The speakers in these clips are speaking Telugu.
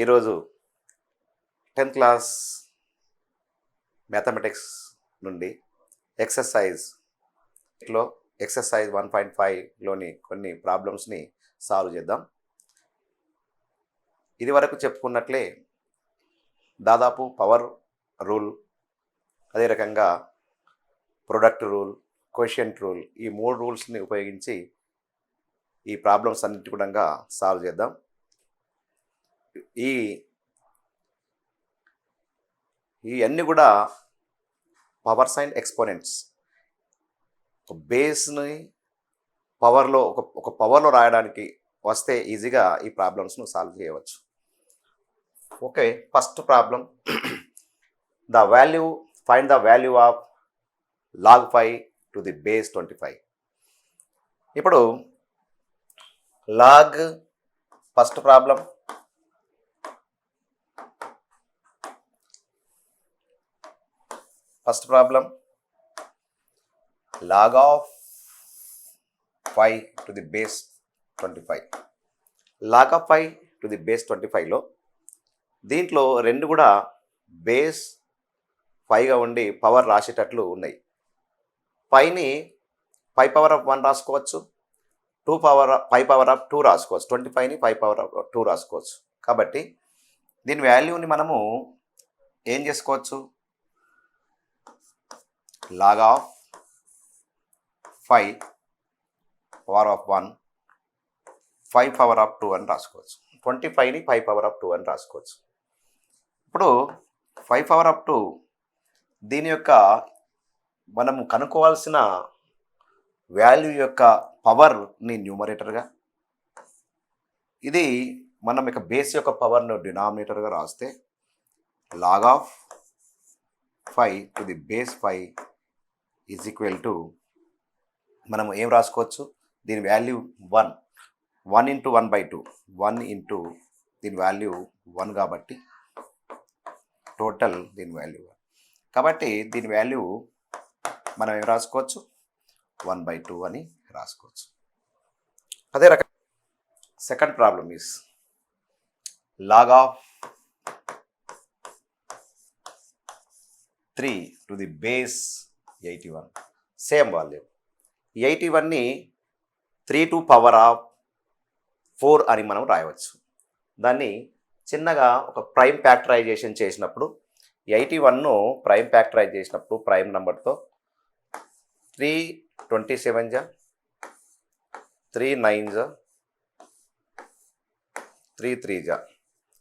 ఈరోజు 10th క్లాస్ మ్యాథమెటిక్స్ నుండి ఎక్సర్సైజ్ 1.5లోని కొన్ని ప్రాబ్లమ్స్ని సాల్వ్ చేద్దాం. ఇది వరకు చెప్పుకున్నట్లే దాదాపు పవర్ రూల్, అదే రకంగా ప్రొడక్ట్ రూల్, క్వోషియంట్ రూల్, ఈ 3 రూల్స్ని ఉపయోగించి ఈ ప్రాబ్లమ్స్ అన్నిటి కూడా సాల్వ్ చేద్దాం. ఇవన్నీ కూడా పవర్స్ అండ్ ఎక్స్పోనెంట్స్. బేస్ని పవర్లో ఒక పవర్లో రాయడానికి వస్తే ఈజీగా ఈ ప్రాబ్లమ్స్ను సాల్వ్ చేయవచ్చు. Okay, first problem, find the value of log 5 to the base 25. ఇప్పుడు first problem log of 5 to the base 25. log of 5 to the base 25లో దీంట్లో రెండు కూడా బేస్ 5గా ఉండి పవర్ రాసేటట్లు ఉన్నాయి. 5ని 5 power of 1 రాసుకోవచ్చు, 5 power of 2 రాసుకోవచ్చు, 25ని 5 power of 2 రాసుకోవచ్చు. కాబట్టి దీని వాల్యూని మనము ఏం చేసుకోవచ్చు, log of 5 power of 1 5 power of 2 అని రాసుకోవచ్చు. 25ని 5 power of 2 అని రాసుకోవచ్చు. ఇప్పుడు 5 power of 2 దీని యొక్క మనము కనుక్కోవాల్సిన వాల్యూ యొక్క పవర్ని న్యూమరేటర్గా, ఇది మనం ఇక బేస్ యొక్క పవర్ను డినామినేటర్గా రాస్తే log of 5 to the base 5 is equal to మనము ఏం రాసుకోవచ్చు, దీని వాల్యూ 1 ఇంటూ 1/2, 1 ఇంటూ దీని వాల్యూ 1 కాబట్టి టోటల్ దీని వాల్యూ. కాబట్టి దీని వాల్యూ మనం ఏం రాసుకోవచ్చు, 1/2 అని రాసుకోవచ్చు. అదే రకం second problem is log of 3 to the base 81. Same value. 81ని 3 to power of 4 అని మనం రాయవచ్చు. దాన్ని చిన్నగా ఒక ప్రైమ్ ఫ్యాక్టరైజేషన్ చేసినప్పుడు 81ను ప్రైమ్ ఫ్యాక్టరైజ్ చేసినప్పుడు ప్రైమ్ నెంబర్తో 3 27 జా, 3 9 జా, 3 3 జా,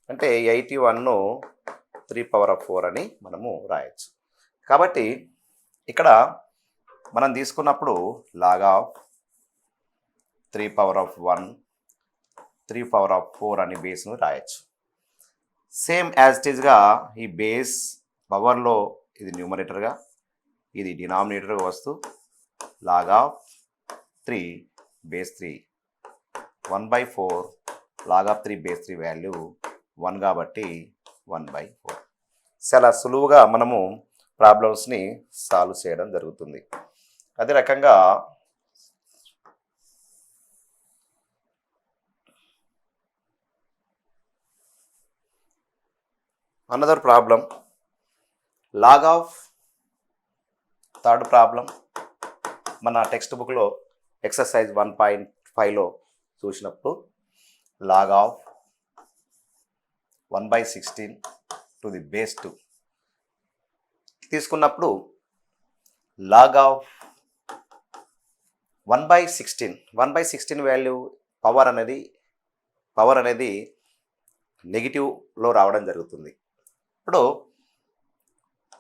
అంటే 81ను 3 power of 4 అని మనము రాయొచ్చు. కాబట్టి ఇక్కడ మనం తీసుకున్నప్పుడు log of 3 power of 1 3 power of 4 అని బేస్ను రాయొచ్చు. సేమ్ యాజ్ ఇట్ ఈజ్గా ఈ బేస్ పవర్లో ఇది న్యూమరేటర్గా, ఇది డినామినేటర్గా వస్తూ log of 3 base 3 1/4 log of 3 base 3 value 1 కాబట్టి 1/4. చాలా సులువుగా మనము ప్రాబ్లమ్స్ని సాల్వ్ చేయడం జరుగుతుంది. అదే రకంగా another problem, log of third problem మన టెక్స్ట్ బుక్లో ఎక్సర్సైజ్ 1.5లో చూసినప్పుడు log of 1/16 to the base 2 తీసుకున్నప్పుడు log of 1/16 వాల్యూ పవర్ అనేది నెగిటివ్లో రావడం జరుగుతుంది. ఇప్పుడు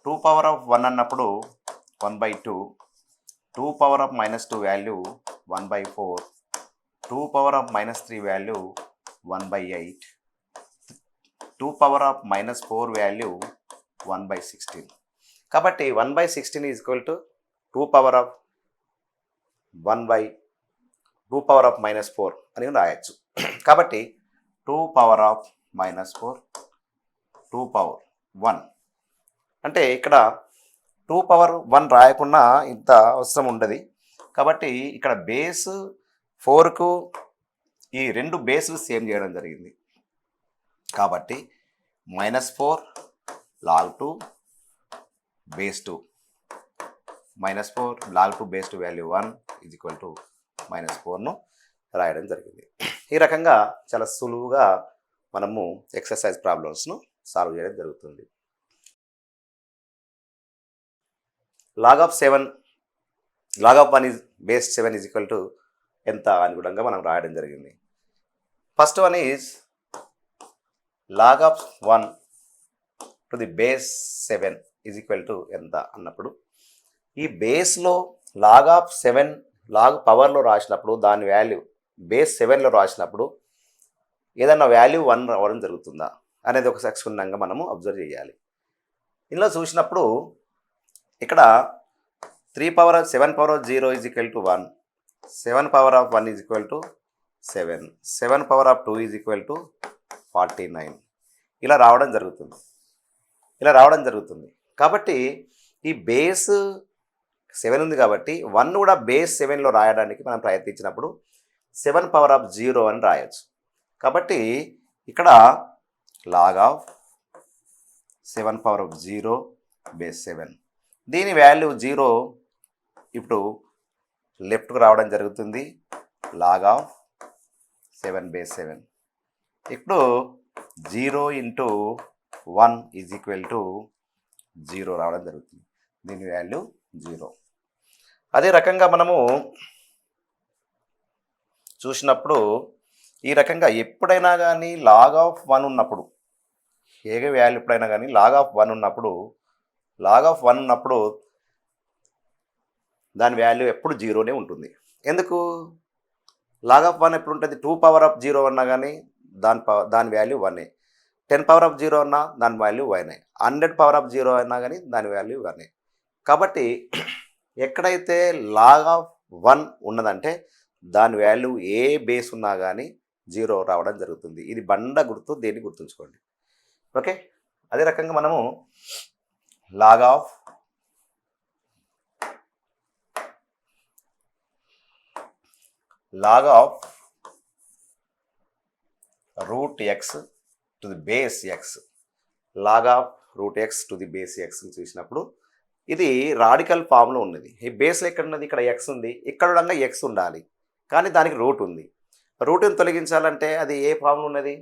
2 power of 1 అన్నప్పుడు 1/2, 2 power of -2 value 1/4, 2 power of -3 value 1/8, 2 power of -4 value 1/16. కాబట్టి 1/16 is equal to 2 power of -4 అని రాయొచ్చు. కాబట్టి 2 power of -4 2 power 1 అంటే ఇక్కడ 2 power 1 రాయకుండా ఇంత అవసరం ఉండదు. కాబట్టి ఇక్కడ బేస్ 4కు ఈ రెండు బేస్లు సేమ్ చేయడం జరిగింది. కాబట్టి -4 log2 base 2 -4 log2 base 2 value 1 is equal to -4ను రాయడం జరిగింది. ఈ రకంగా చాలా సులువుగా మనము ఎక్సర్సైజ్ ప్రాబ్లమ్స్ను సాల్వ్ చేయడం జరుగుతుంది. log of 1 is base 7 is equal to ఎంత అని కూడా మనం రాయడం జరిగింది. First one is log of 1 to the base 7 is equal to ఎంత అన్నప్పుడు ఈ బేస్లో log of 7 log పవర్లో రాసినప్పుడు దాని వాల్యూ బేస్ 7లో రాసినప్పుడు ఏదన్నా వాల్యూ 1 రావడం జరుగుతుందా అనేది ఒకసారి క్షుణ్ణంగా మనము అబ్జర్వ్ చేయాలి. ఇందులో చూసినప్పుడు ఇక్కడ 7 power of 0 is equal to 1, 7 power of 1 is equal to 7, 7 power of 2 is equal to 49 ఇలా రావడం జరుగుతుంది. కాబట్టి ఈ బేస్ 7 ఉంది కాబట్టి 1 కూడా బేస్ 7లో రాయడానికి మనం ప్రయత్నించినప్పుడు 7 power of 0 అని రాయొచ్చు. కాబట్టి ఇక్కడ log of 7 power of 0 base 7 దీని వాల్యూ 0 ఇప్పుడు లెఫ్ట్కు రావడం జరుగుతుంది. log of 7 base 7 ఇప్పుడు 0 into 1 ఈజ్ ఈక్వల్ టు 0 రావడం జరుగుతుంది. దీని వాల్యూ 0. అదే రకంగా మనము చూసినప్పుడు ఈ రకంగా ఎప్పుడైనా కానీ log of 1 ఉన్నప్పుడు ఏ వాల్యూ ఎప్పుడైనా కానీ log of 1 ఉన్నప్పుడు దాని వాల్యూ ఎప్పుడు 0నే ఉంటుంది. ఎందుకు? log of 1 ఎప్పుడు ఉంటుంది? 2 power of 0 అన్నా కానీ దాని వాల్యూ 1ఏ, 10 power of 0 అన్నా దాని వాల్యూ 1ఏ, 100 power of 0 అన్నా కానీ దాని వాల్యూ 1ఏ. కాబట్టి ఎక్కడైతే log of 1 ఉన్నదంటే దాని వాల్యూ ఏ బేస్ ఉన్నా కానీ 0 రావడం జరుగుతుంది. ఇది బండ గుర్తు, దేన్ని గుర్తుంచుకోండి. ఓకే, అదే రకంగా మనము log of root x to the base x, log of root x to the base x చూసినప్పుడు ఇది రాడికల్ ఫామ్లో ఉన్నది. ఈ బేస్లో ఎక్కడ ఉన్నది? ఇక్కడ x ఉంది, ఇక్కడ కూడా x ఉండాలి, కానీ దానికి రూట్ ఉంది. రూట్ని తొలగించాలంటే అది ఏ ఫామ్లో ఉన్నది?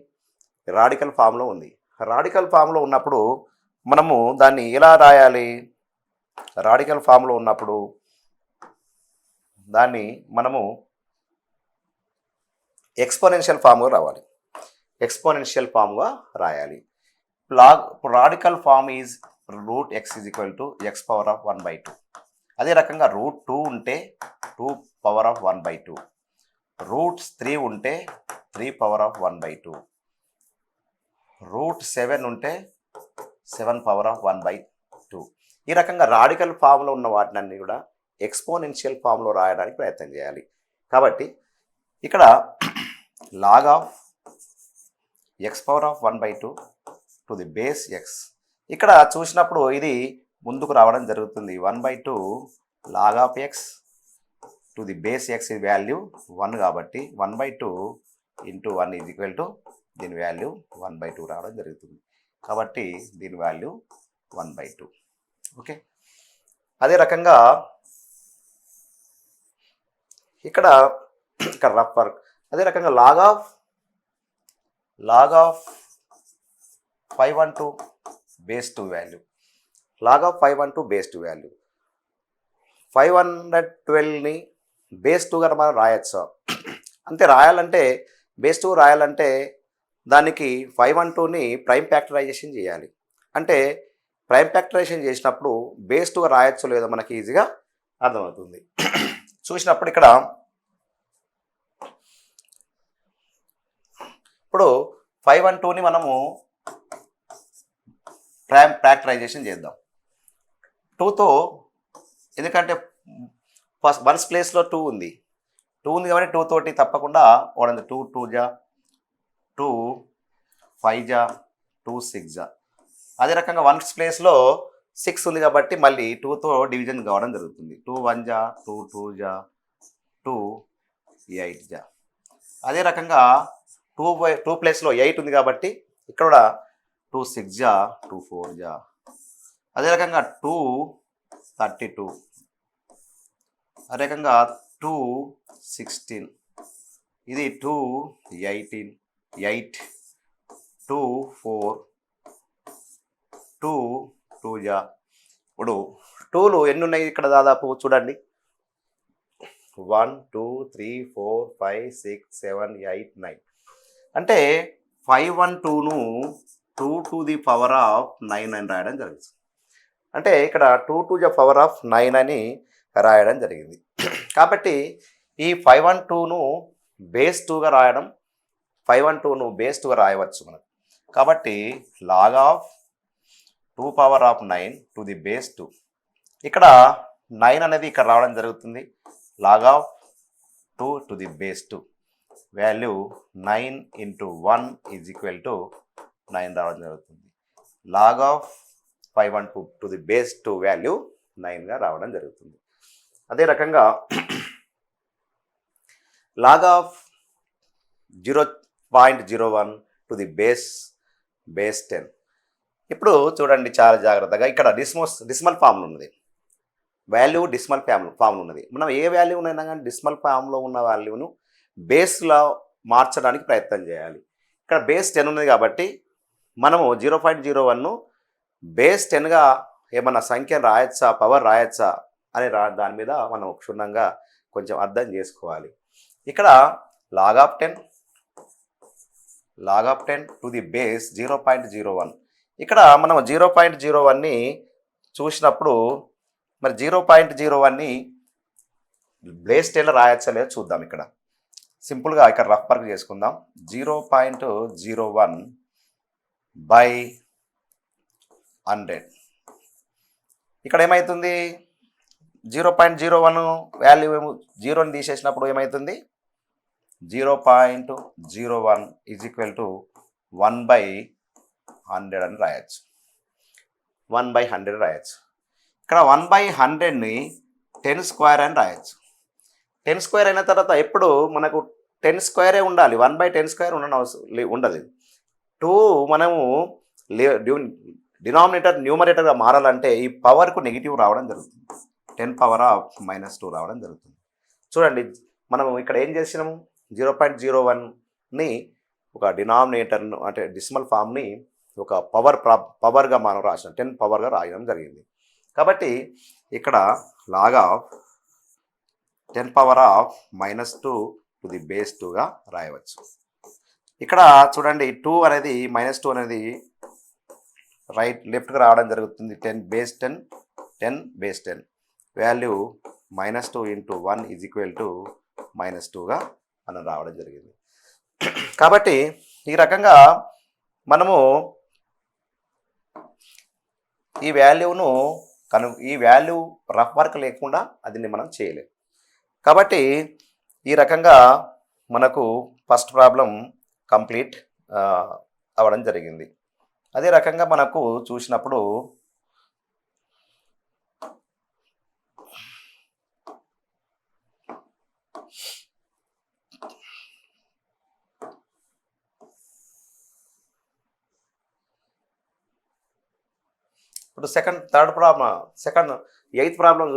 రాడికల్ ఫామ్లో ఉంది. రాడికల్ ఫామ్లో ఉన్నప్పుడు మనము దాన్ని ఎలా రాయాలి? రాడికల్ ఫామ్లో ఉన్నప్పుడు దాన్ని మనము ఎక్స్పోనెన్షియల్ ఫామ్గా రాయాలి. Radical form is root x is equal to x power of 1/2. అదే రకంగా రూట్ 2 ఉంటే 2 పవర్ ఆఫ్ 1/2, రూట్ 3 ఉంటే 3 పవర్ ఆఫ్ 1/2, రూట్ 7 ఉంటే 7 పవర్ ఆఫ్ 1/2. ఈ రకంగా రాడికల్ ఫామ్లో ఉన్న వాటినన్నీ కూడా ఎక్స్పోనెన్షియల్ ఫామ్లో రాయడానికి ప్రయత్నం చేయాలి. కాబట్టి ఇక్కడ log of x power of 1/2 to the base X, ఇక్కడ చూసినప్పుడు ఇది ముందుకు రావడం జరుగుతుంది. 1/2 log of x to the base X ఇది వాల్యూ 1 కాబట్టి 1/2 ఇంటూ 1 ఈజ్ ఈక్వల్ టు దీని వాల్యూ 1/2 రావడం జరుగుతుంది. కాబట్టి దీని వాల్యూ 1/2. ఓకే, అదే రకంగా ఇక్కడ రఫ్ వర్క్. అదే రకంగా log of 512 base 2 value, log of 512 base 2 value 512ని బేస్ 2 గారు మనం రాయొచ్చు. అంతే, రాయాలంటే బేస్ 2 రాయాలంటే దానికి 512ని ప్రైమ్ ఫ్యాక్టరైజేషన్ చేయాలి. అంటే ప్రైమ్ ఫ్యాక్టరైజేషన్ చేసినప్పుడు బేస్ 2 రాయొచ్చో లేదో మనకి ఈజీగా అర్థమవుతుంది. చూసినప్పుడు ఇక్కడ ఇప్పుడు 512ని మనము ప్రైమ్ ఫ్యాక్టరైజేషన్ చేద్దాం 2తో. ఎందుకంటే ఫస్ట్ 1 ప్లేస్లో 2 ఉంది కాబట్టి 2 తోటి తప్పకుండా 2 2 జా 2 5 జా 2 6 జా. అదే రకంగా 1 ప్లేస్లో 6 ఉంది కాబట్టి మళ్ళీ 2తో డివిజన్ కావడం జరుగుతుంది. 2 1 జా 2 2 జా 2 8 జా. అదే రకంగా 2 ప్లేస్లో 8 ఉంది కాబట్టి ఇక్కడ కూడా 2 6 జా 2 4 జా. అదే రకంగా 2 32, అదే రకంగా 2 16, ఇది 2 18 8 2 4 2 2 జా. ఇప్పుడు 2లు ఎన్ని ఉన్నాయి ఇక్కడ దాదాపు చూడండి, 1 2 3 4 5 6 7 8 9. అంటే 512ను 2 to the power of 9 అని రాయడం జరిగింది. అంటే ఇక్కడ 2 to the power of 9 అని రాయడం జరిగింది. కాబట్టి ఈ 512ను బేస్ 2గా రాయడం, 512ను బేస్ 2గా రాయవచ్చు మనం. కాబట్టి log of 2 power of 9 to the base 2. ఇక్కడ 9 అనేది ఇక్కడ రావడం జరుగుతుంది. log of 2 to the base 2 value 9 into 1 is equal to 9 రావడం జరుగుతుంది. log of 512 to the base 2 value 9గా రావడం జరుగుతుంది. అదే రకంగా log of 0.01 to the base 10. ఇప్పుడు చూడండి చాలా జాగ్రత్తగా, ఇక్కడ డిసిమల్ ఫామ్లో ఉన్నది, వాల్యూ డిసిమల్ ఫామ్లో ఉన్నది. మనం ఏ వాల్యూ ఉన్నైనా కానీ డిసిమల్ ఫామ్లో ఉన్న వాల్యూను బేస్లో మార్చడానికి ప్రయత్నం చేయాలి. ఇక్కడ బేస్ 10 ఉన్నది కాబట్టి మనము 0.01ను బేస్ 10గా ఏమన్నా సంఖ్యను రాయొచ్చా, పవర్ రాయొచ్చా అని దాని మీద మనం క్షుణ్ణంగా కొంచెం అర్థం చేసుకోవాలి. ఇక్కడ log of 10 to the base 0.01. ఇక్కడ మనం 0.01ని చూసినప్పుడు మరి 0.01ని బేస్ 10లో రాయొచ్చా లేదో చూద్దాం. ఇక్కడ సింపుల్గా ఇక్కడ రఫ్ వర్క్ చేసుకుందాం. 0.01 by 100. ఇక్కడ ఏమవుతుంది, 0.01 వాల్యూ 0ని తీసేసినప్పుడు ఏమవుతుంది, 0.01 ఈజ్ ఈక్వల్ టు 1/100 అని రాయొచ్చు. 1/100 రాయొచ్చు. ఇక్కడ 1/100ని 10 స్క్వేర్ అని రాయొచ్చు. 10 స్క్వేర్ అయిన తర్వాత ఎప్పుడు మనకు 10 స్క్వేరే ఉండాలి, 1/10 స్క్వేర్ ఉండదు. 2 మనము డినామినేటర్ న్యూమరేటర్గా మారాలంటే ఈ పవర్కు నెగిటివ్ రావడం జరుగుతుంది. 10 power of -2 రావడం జరుగుతుంది. చూడండి మనం ఇక్కడ ఏం చేసినాము, 0.01ని ఒక డినామినేటర్ను అంటే డిసిమల్ ఫామ్ని ఒక పవర్గా మనం రాసినాం, 10 పవర్గా రాయడం జరిగింది. కాబట్టి ఇక్కడ log of 10 power of -2 to the base 2గా రాయవచ్చు. ఇక్కడ చూడండి 2 అనేది -2 అనేది లెఫ్ట్గా రావడం జరుగుతుంది. 10 base 10 value -2 into 1 is equal to -2గా మనం రావడం జరిగింది. కాబట్టి ఈ రకంగా మనము ఈ వాల్యూను ఈ వాల్యూ రఫ్ వర్క్ లేకుండా అది మనం చేయలేం. కాబట్టి ఈ రకంగా మనకు ఫస్ట్ ప్రాబ్లం కంప్లీట్ అవ్వడం జరిగింది. అదే రకంగా మనకు చూసినప్పుడు ఎయిత్ ప్రాబ్లం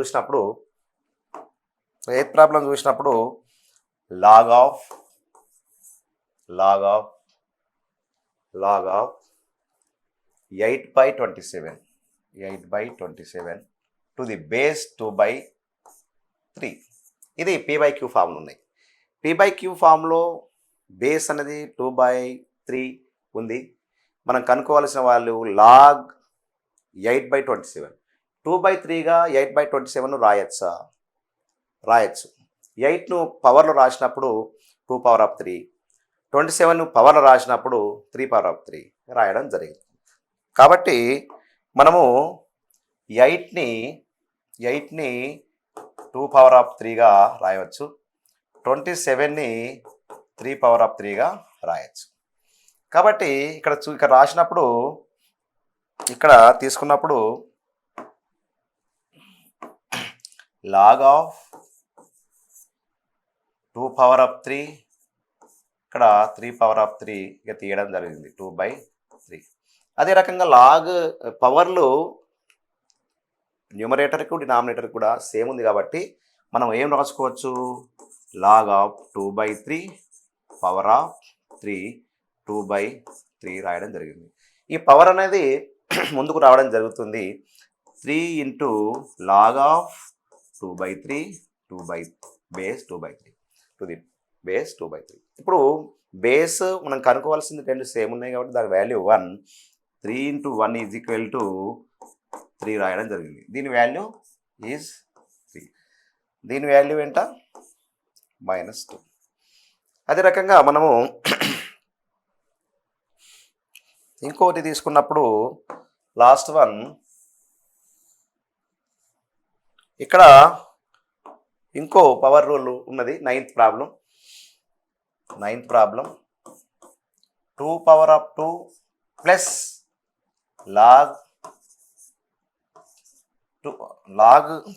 చూసినప్పుడు log of 8/27 to the base 2/3. ఇది p/q ఫామ్లో ఉన్నాయి. p/q ఫామ్లో బేస్ అనేది 2/3 ఉంది. మనం కనుక్కోవాల్సిన వాళ్ళు log 8/27, 2/3గా 8/27ను రాయొచ్చు. 8ను పవర్లో రాసినప్పుడు 2 power of 3, 27ను పవర్లో రాసినప్పుడు 3 power of 3 రాయడం జరిగింది. కాబట్టి మనము 8ని 2 power of 3గా రాయవచ్చు, 27ని 3 power of 3గా రాయొచ్చు. కాబట్టి ఇక్కడ రాసినప్పుడు ఇక్కడ తీసుకున్నప్పుడు log of 2 power of 3, ఇక్కడ 3 power of 3 ఇక తీయడం జరిగింది, 2/3. 3. అదే రకంగా లాగ్ పవర్లు న్యూమరేటర్కు డినామినేటర్ కూడా సేమ్ ఉంది కాబట్టి మనం ఏం రాసుకోవచ్చు, లాగ్ ఆఫ్ 2/3 పవర్ ఆఫ్ 3 2/3 రాయడం జరిగింది. ఈ పవర్ అనేది ముందుకు రావడం జరుగుతుంది 3 into log of 2/3 2/3 to the base 2/3. ఇప్పుడు బేస్ మనం కనుక్కోవాల్సింది రెండు సేమ్ ఉన్నాయి కాబట్టి దాని value 1. 3 into 1 is equal to 3 రాయడం జరిగింది. దీని వాల్యూ ఈజ్ 3. దీని వాల్యూ ఏంట -2. అదే రకంగా మనము ఇంకోటి తీసుకున్నప్పుడు లాస్ట్ వన్ ఇక్కడ ఇంకో పవర్ రూల్ ఉన్నది. Ninth problem 2 power of 2 plus log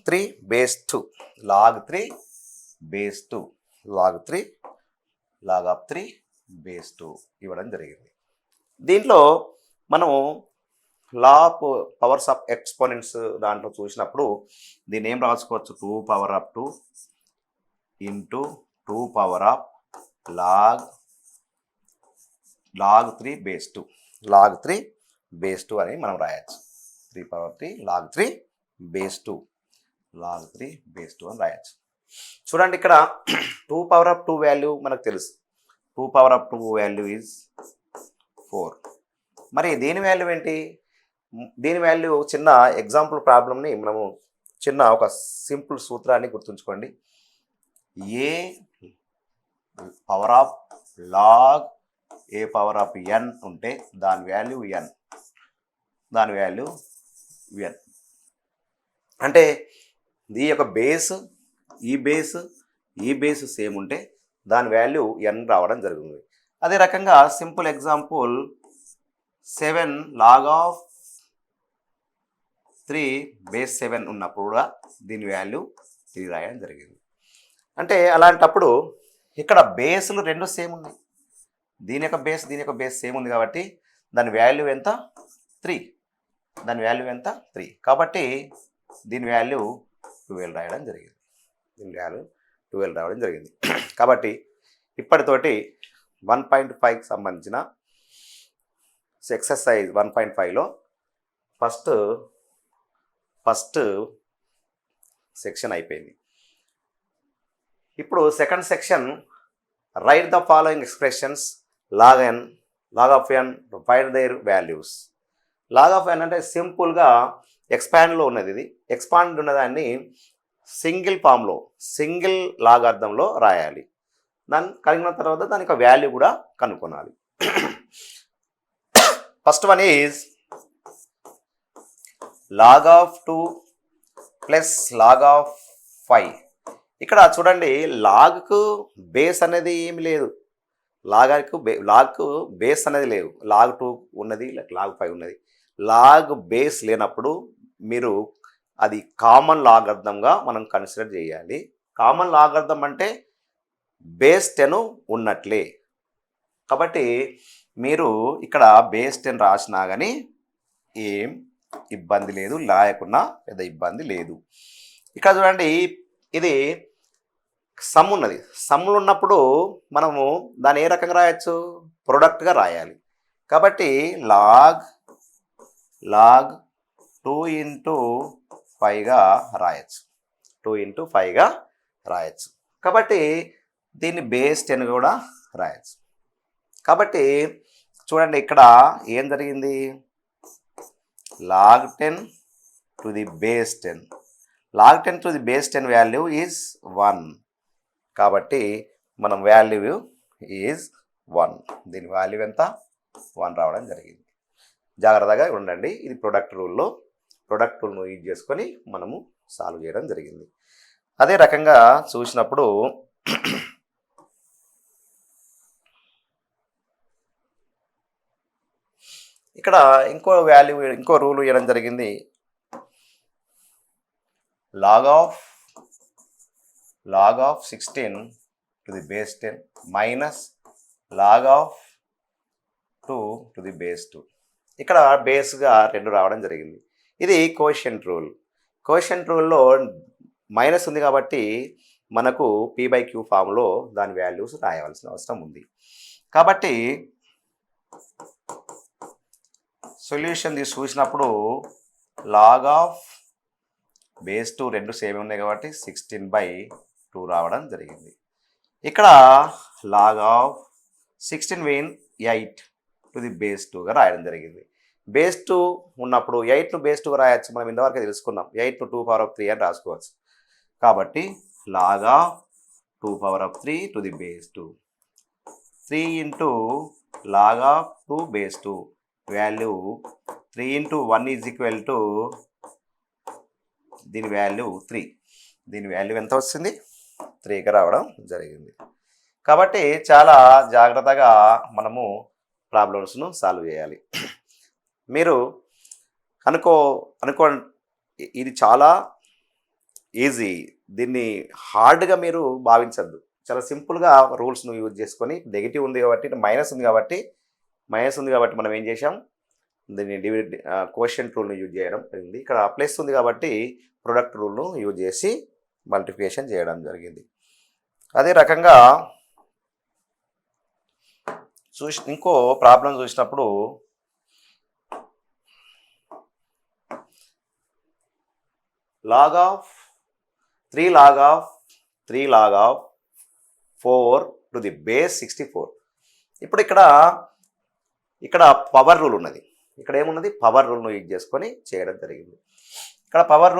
3 base 2 log 3 base 2 log 3 log of 3 base 2 ఇవ్వడం జరిగింది. దీంట్లో మనం law of powers of exponents దాంట్లో చూసినప్పుడు దీన్ని ఏం రాసుకోవచ్చు, 2 power of 2 into 2 power of log 3 base 2 log 3 base 2 అని మనం రాయొచ్చు. 3 power 3 log 3 base 2 log 3 base 2 అని రాయొచ్చు. చూడండి ఇక్కడ 2 పవర్ ఆఫ్ 2 వాల్యూ మనకు తెలుసు. 2 పవర్ ఆఫ్ 2 వాల్యూ ఈజ్ 4. మరి దీని వాల్యూ ఏంటి, దీని వాల్యూ చిన్న ఎగ్జాంపుల్ ప్రాబ్లమ్ని మనము చిన్న ఒక సింపుల్ సూత్రాన్ని గుర్తుంచుకోండి. A power of log a power of n ఉంటే దాని వాల్యూ ఎన్, దాని వాల్యూ ఎన్ అంటే ఈ యొక్క బేస్ ఈ బేస్ సేమ్ ఉంటే దాని వాల్యూ ఎన్ రావడం జరుగుతుంది. అదే రకంగా simple example 7 log of 3 base 7 ఉన్నప్పుడు కూడా దీని వాల్యూ 3 రాయడం జరిగింది. అంటే అలాంటప్పుడు ఇక్కడ బేస్లు రెండు సేమ్ ఉన్నాయి. దీని యొక్క బేస్ సేమ్ ఉంది కాబట్టి దాని వాల్యూ ఎంత 3, దాని వాల్యూ ఎంత 3. కాబట్టి దీని వాల్యూ 12 రాయడం జరిగింది. కాబట్టి ఇప్పటితోటి 1.5కి సంబంధించిన ఎక్సర్సైజ్ 1.5లో ఫస్ట్ సెక్షన్ అయిపోయింది. ఇప్పుడు second section write the following expressions log of n find their values. Log of n అంటే సింపుల్గా ఎక్స్పాండ్లో ఉన్నది. ఇది ఎక్స్పాండ్ ఉన్నదాన్ని సింగిల్ లాగార్థంలో రాయాలి. దాన్ని కలిగిన తర్వాత దానికి వాల్యూ కూడా కనుక్కోనాలి. First one is log of 2 plus log of 5. ఇక్కడ చూడండి లాగ్కు బేస్ అనేది ఏమి లేదు, లాగ్కు బేస్ అనేది లేదు. లాగ్ 2 ఉన్నది, లాగ్ 5 ఉన్నది. లాగ్ బేస్ లేనప్పుడు మీరు అది కామన్ లాగర్థంగా మనం కన్సిడర్ చేయాలి. కామన్ లాగర్థం అంటే బేస్ 10 ఉన్నట్లే. కాబట్టి మీరు ఇక్కడ బేస్ 10 రాసినా కానీ ఏం ఇబ్బంది లేదు, రాయకున్నా పెద్ద ఇబ్బంది లేదు. ఇక్కడ చూడండి ఇది సమ్ ఉన్నది. సమ్లు ఉన్నప్పుడు మనము దాన్ని ఏ రకంగా రాయొచ్చు, ప్రొడక్ట్గా రాయాలి. కాబట్టి లాగ్ 2 ఇంటూ 5గా రాయొచ్చు. 2 ఇంటూ 5గా రాయొచ్చు. కాబట్టి దీన్ని బేస్ 10 కూడా రాయొచ్చు. కాబట్టి చూడండి ఇక్కడ ఏం జరిగింది, log 10 to the base 10. log 10 to the base 10 value is 1. కాబట్టి మనం వాల్యూ ఈజ్ 1. దీని వాల్యూ ఎంత 1 రావడం జరిగింది. జాగ్రత్తగా ఉండండి. ఇది ప్రొడక్ట్ రూల్ను యూజ్ చేసుకొని మనము సాల్వ్ చేయడం జరిగింది. అదే రకంగా చూసినప్పుడు ఇక్కడ ఇంకో రూల్ ఇవ్వడం జరిగింది. Log of 16 to the base 10 minus log of 2 to the base 2. ఇక్కడ బేస్గా 2 రావడం జరిగింది. ఇది కోషియంట్ రూల్. కోషియంట్ రూల్‌లో మైనస్ ఉంది కాబట్టి మనకు p/q ఫామ్‌లో దాని వాల్యూస్ రాయవలసిన అవసరం ఉంది. కాబట్టి సొల్యూషన్ చూసినప్పుడు లాగ్ ఆఫ్ బేస్ 2 రెండు సేమ్ ఉన్నాయి కాబట్టి 16/2 రావడం జరిగింది. ఇక్కడ log of 16 mean 8 to the base 2గా రాయడం జరిగింది. బేస్ 2 ఉన్నప్పుడు 8ను బేస్ 2గా రాయొచ్చు. మనం ఇంతవరకు తెలుసుకున్నాం. 8ను 2^3 అని రాసుకోవచ్చు. కాబట్టి log of 2^3 to the base 2. 3 into log of 2 base 2 value 3 into 1 is equal to దీని వాల్యూ 3. దీని వాల్యూ ఎంత వస్తుంది? 3గా రావడం జరిగింది. కాబట్టి చాలా జాగ్రత్తగా మనము ప్రాబ్లమ్స్ను సాల్వ్ చేయాలి. మీరు అనుకో ఇది చాలా ఈజీ. దీన్ని హార్డ్గా మీరు భావించద్దు. చాలా సింపుల్గా రూల్స్ను యూజ్ చేసుకొని నెగిటివ్ ఉంది కాబట్టి మైనస్ ఉంది కాబట్టి మనం ఏం చేసాం, దీన్ని కోషియంట్ రూల్ను యూజ్ చేయడం జరిగింది. ఇక్కడ ప్లస్ ఉంది కాబట్టి ప్రొడక్ట్ రూల్ను యూజ్ చేసి మల్టిప్లికేషన్ చేయడం జరిగింది. అదే రకంగా ఇంకో ప్రాబ్లం చూసినప్పుడు log of 3 log of 4 to the base 64. ఇప్పుడు ఇక్కడ పవర్ రూల్ ఉన్నది. ఇక్కడ ఏమున్నది? పవర్ రూల్ను యూజ్ చేసుకొని చేయడం జరిగింది. ఇక్కడ పవర్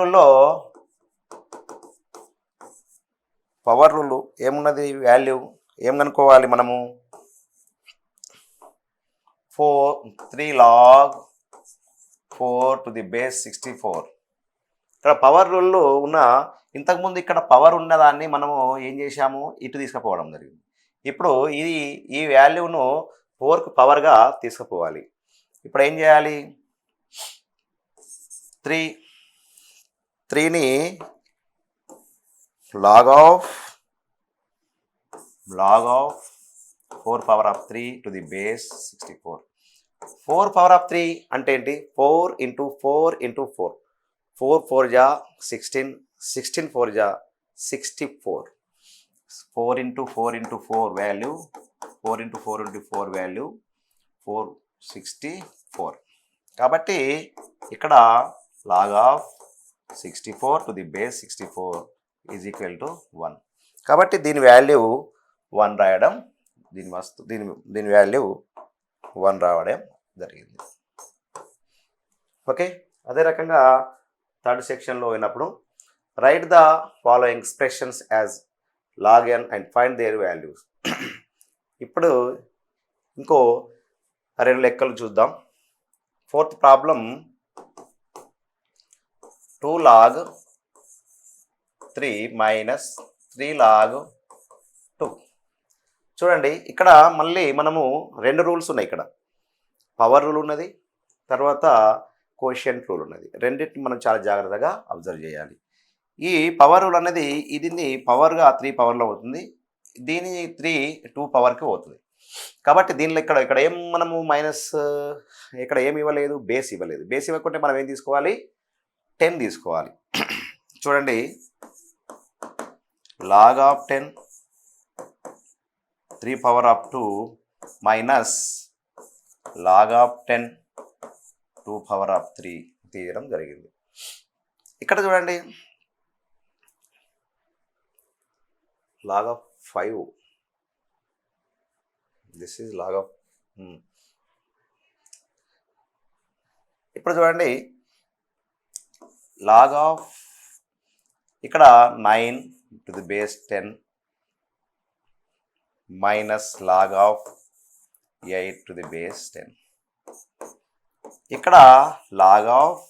రూల్ ఏమున్నది? వాల్యూ ఏం కనుక్కోవాలి మనము? 3 log 4 టు ది బేస్ 64. ఇక్కడ పవర్ రూల్లో ఉన్న ఇంతకుముందు ఇక్కడ పవర్ ఉన్నదాన్ని మనము ఏం చేశాము? ఇటు తీసుకుపోవడం జరిగింది. ఇప్పుడు ఈ వాల్యూను 4కు పవర్గా తీసుకుపోవాలి. ఇప్పుడు ఏం చేయాలి? 3ని log of 4^3 to the base 64. 4^3 అంటే ఏంటి? 4 ఇంటూ 4 ఇంటూ 4. 4 4 జా 16, 16 4 జా 64. 4 into 4 into 4 value 4 into 4 into 4 value 464. కాబట్టి ఇక్కడ log of 64 to the base 64 is equal to 1. కాబట్టి దీని వాల్యూ 1 రాయడం, దీని వాల్యూ 1 రావడం జరిగింది. ఓకే. అదే రకంగా థర్డ్ సెక్షన్లో పోయినప్పుడు write the following expressions as log n and find their values. ఇప్పుడు ఇంకో 2 లెక్కలు చూద్దాం. Fourth problem 2 log 3 minus 3 log 2. చూడండి, ఇక్కడ మళ్ళీ మనము 2 రూల్స్ ఉన్నాయి. ఇక్కడ పవర్ రూల్ ఉన్నది, తర్వాత కోషియంట్ రూల్ ఉన్నది. రెండింటిని మనం చాలా జాగ్రత్తగా అబ్జర్వ్ చేయాలి. ఈ పవర్ రూల్ అనేది దీన్ని పవర్గా 3 పవర్లో అవుతుంది, దీని 3 2 పవర్కి అవుతుంది. కాబట్టి దీనిలో ఇక్కడ ఏం మనము మైనస్, ఇక్కడ ఏమి ఇవ్వలేదు, బేస్ ఇవ్వలేదు. బేస్ ఇవ్వకుంటే మనం ఏం తీసుకోవాలి? 10 తీసుకోవాలి. చూడండి, log of 10 3^2 minus log of 10 2^3 తీయడం జరిగింది. ఇక్కడ చూడండి, log of 5, this is log of. ఇప్పుడు చూడండి, లాగ్ ఆఫ్ ఇక్కడ 9 to the base 10 minus log of 8 to the base 10. ఇక్కడ లాగ్ ఆఫ్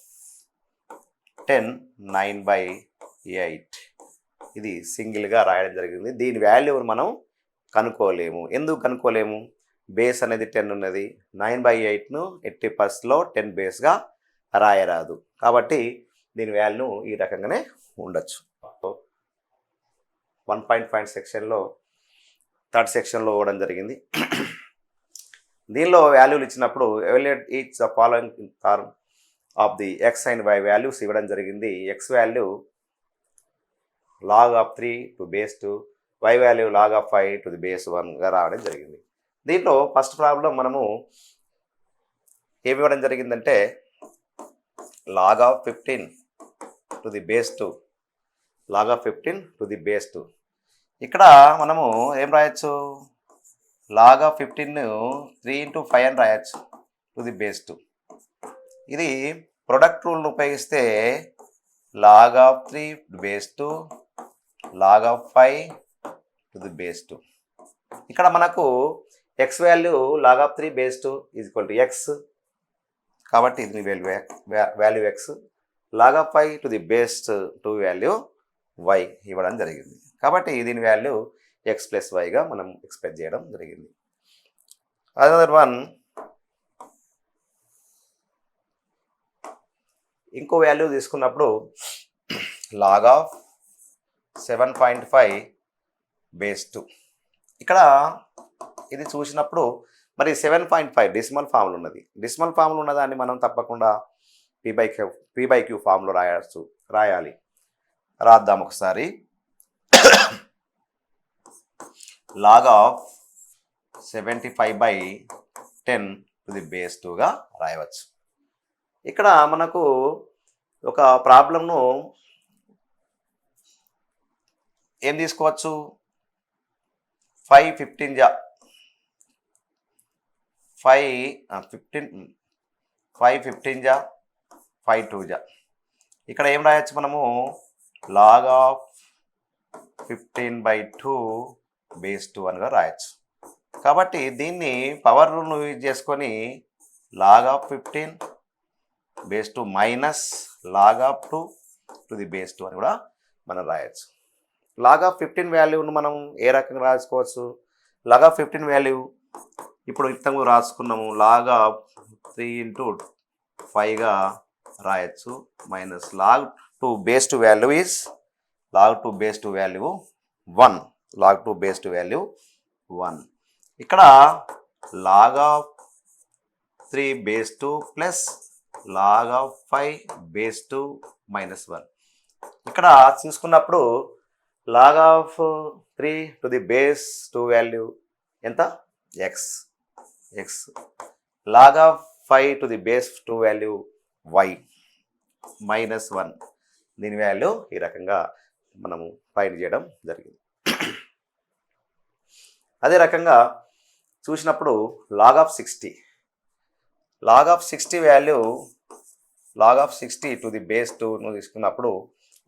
10 9/8 ఇది సింగిల్గా రాయడం జరిగింది. దీని వాల్యూని మనం కనుక్కోలేము. ఎందుకు కనుక్కోలేము? బేస్ అనేది 10 ఉన్నది. 9/8ను ఎట్టి పరిస్థితిలో 10 బేస్గా రాయరాదు. కాబట్టి దీని వాల్యూ ఈ రకంగానే ఉండొచ్చు. 1.5 సెక్షన్లో థర్డ్ సెక్షన్లో ఇవ్వడం జరిగింది. దీనిలో వాల్యూలు ఇచ్చినప్పుడు evaluate each the following term of the x and y values ఇవ్వడం జరిగింది. X value log of 3 to base 2, y value log of 5 to the base 1గా రావడం జరిగింది. దీంట్లో ఫస్ట్ ప్రాబ్లం మనము ఏమి ఇవ్వడం జరిగిందంటే log of 15 to the base 2, log of 15 to the base 2. ఇక్కడ మనము ఏం రాయొచ్చు, log of 15 3 into 5 అని రాయొచ్చు to the base 2. ఇది ప్రొడక్ట్ రూల్ను ఉపయోగిస్తే log of 3 to base 2, log of 5 to the base 2. ఇక్కడ మనకు x value log of 3 base 2 is equal to x, కాబట్టి ఇది value x, log of 5 to the base 2 value y ఇవ్వడం జరిగింది. కాబట్టి దీని వాల్యూ x ప్లస్ వైగా మనం ఎక్స్పెక్ట్ చేయడం జరిగింది. అదర్ వన్, ఇంకో వాల్యూ తీసుకున్నప్పుడు log of 7.5 base 2. ఇక్కడ ఇది చూసినప్పుడు మరి 7.5 డెసిమల్ ఫామ్లో ఉన్నది. డెసిమల్ ఫామ్లో ఉన్నదాన్ని మనం తప్పకుండా p/q ఫామ్లో రాయాలి. రాద్దాం ఒకసారి. log of 75/10 to the base 2గా రాయవచ్చు. ఇక్కడ మనకు ఒక ప్రాబ్లంను ఏం తీసుకోవచ్చు, 5 15 జా 5 2 జా. ఇక్కడ ఏం రాయొచ్చు మనము, log of 15/2 base 2 అనిగా రాయొచ్చు. కాబట్టి దీన్ని పవర్ రూల్ను యూజ్ చేసుకొని log of 15 base 2 minus log of 2 to the base 2 అని కూడా మనం రాయొచ్చు. log of 15 వాల్యూను మనం ఏ రకంగా రాసుకోవచ్చు, log of 15 వాల్యూ ఇప్పుడు ఇంతకు రాసుకున్నాము, log of 3 into 5గా రాయొచ్చు, minus log 2 base 2 value is log 2 base 2 value 1, log 2 base 2 value 1. ఇక్కడ log of 3 base 2 ప్లస్ log of 5 base 2 మైనస్ 1. ఇక్కడ చూసుకున్నప్పుడు log of 3 to the base 2 value ఎంత, x, log of 5 to the base 2 value y minus 1. దీని వాల్యూ ఈ రకంగా మనము ఫైండ్ చేయడం జరిగింది. అదే రకంగా చూసినప్పుడు log of 60 value log of 60 to the base 2ను తీసుకున్నప్పుడు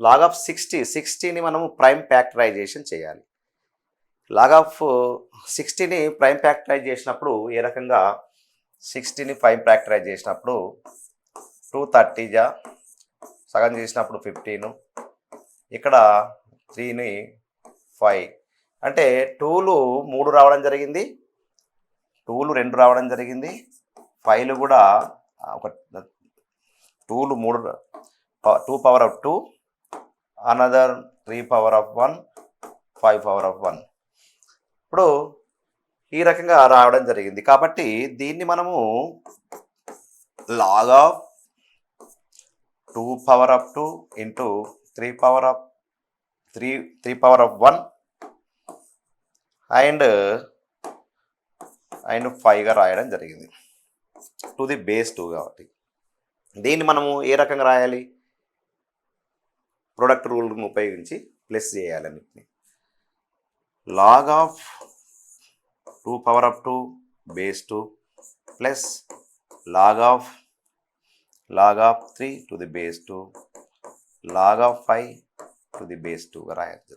log of 60ని మనము ప్రైమ్ ఫ్యాక్టరైజేషన్ చేయాలి. log of 60ని ప్రైమ్ ఫ్యాక్టరైజ్ చేసినప్పుడు ఏ రకంగా, 60ని ప్రైమ్ ఫ్యాక్టరైజ్ చేసినప్పుడు 230 జా సగం చేసినప్పుడు 15, ఇక్కడ 3ని 5, అంటే 2లు 3 రావడం జరిగింది, 2లు 2 రావడం జరిగింది, 5లు కూడా ఒక 2లు 3, 2 power of 2, another 3 power of 1, 5 power of 1. ఇప్పుడు ఈ రకంగా రావడం జరిగింది. కాబట్టి దీన్ని మనము log of 2 power of 2 into 3 power of 1 and 5గా రాయడం జరిగింది టు ది బేస్ 2. కాబట్టి దీన్ని మనము ఏ రకంగా రాయాలి, ప్రొడక్ట్ రూల్ను ఉపయోగించి ప్లస్ చేయాలన్నింటినీ. log of 2 power of 2 base 2 ప్లస్ log of 3 to the base 2 log of 5 to the base 2గా రాయాలి.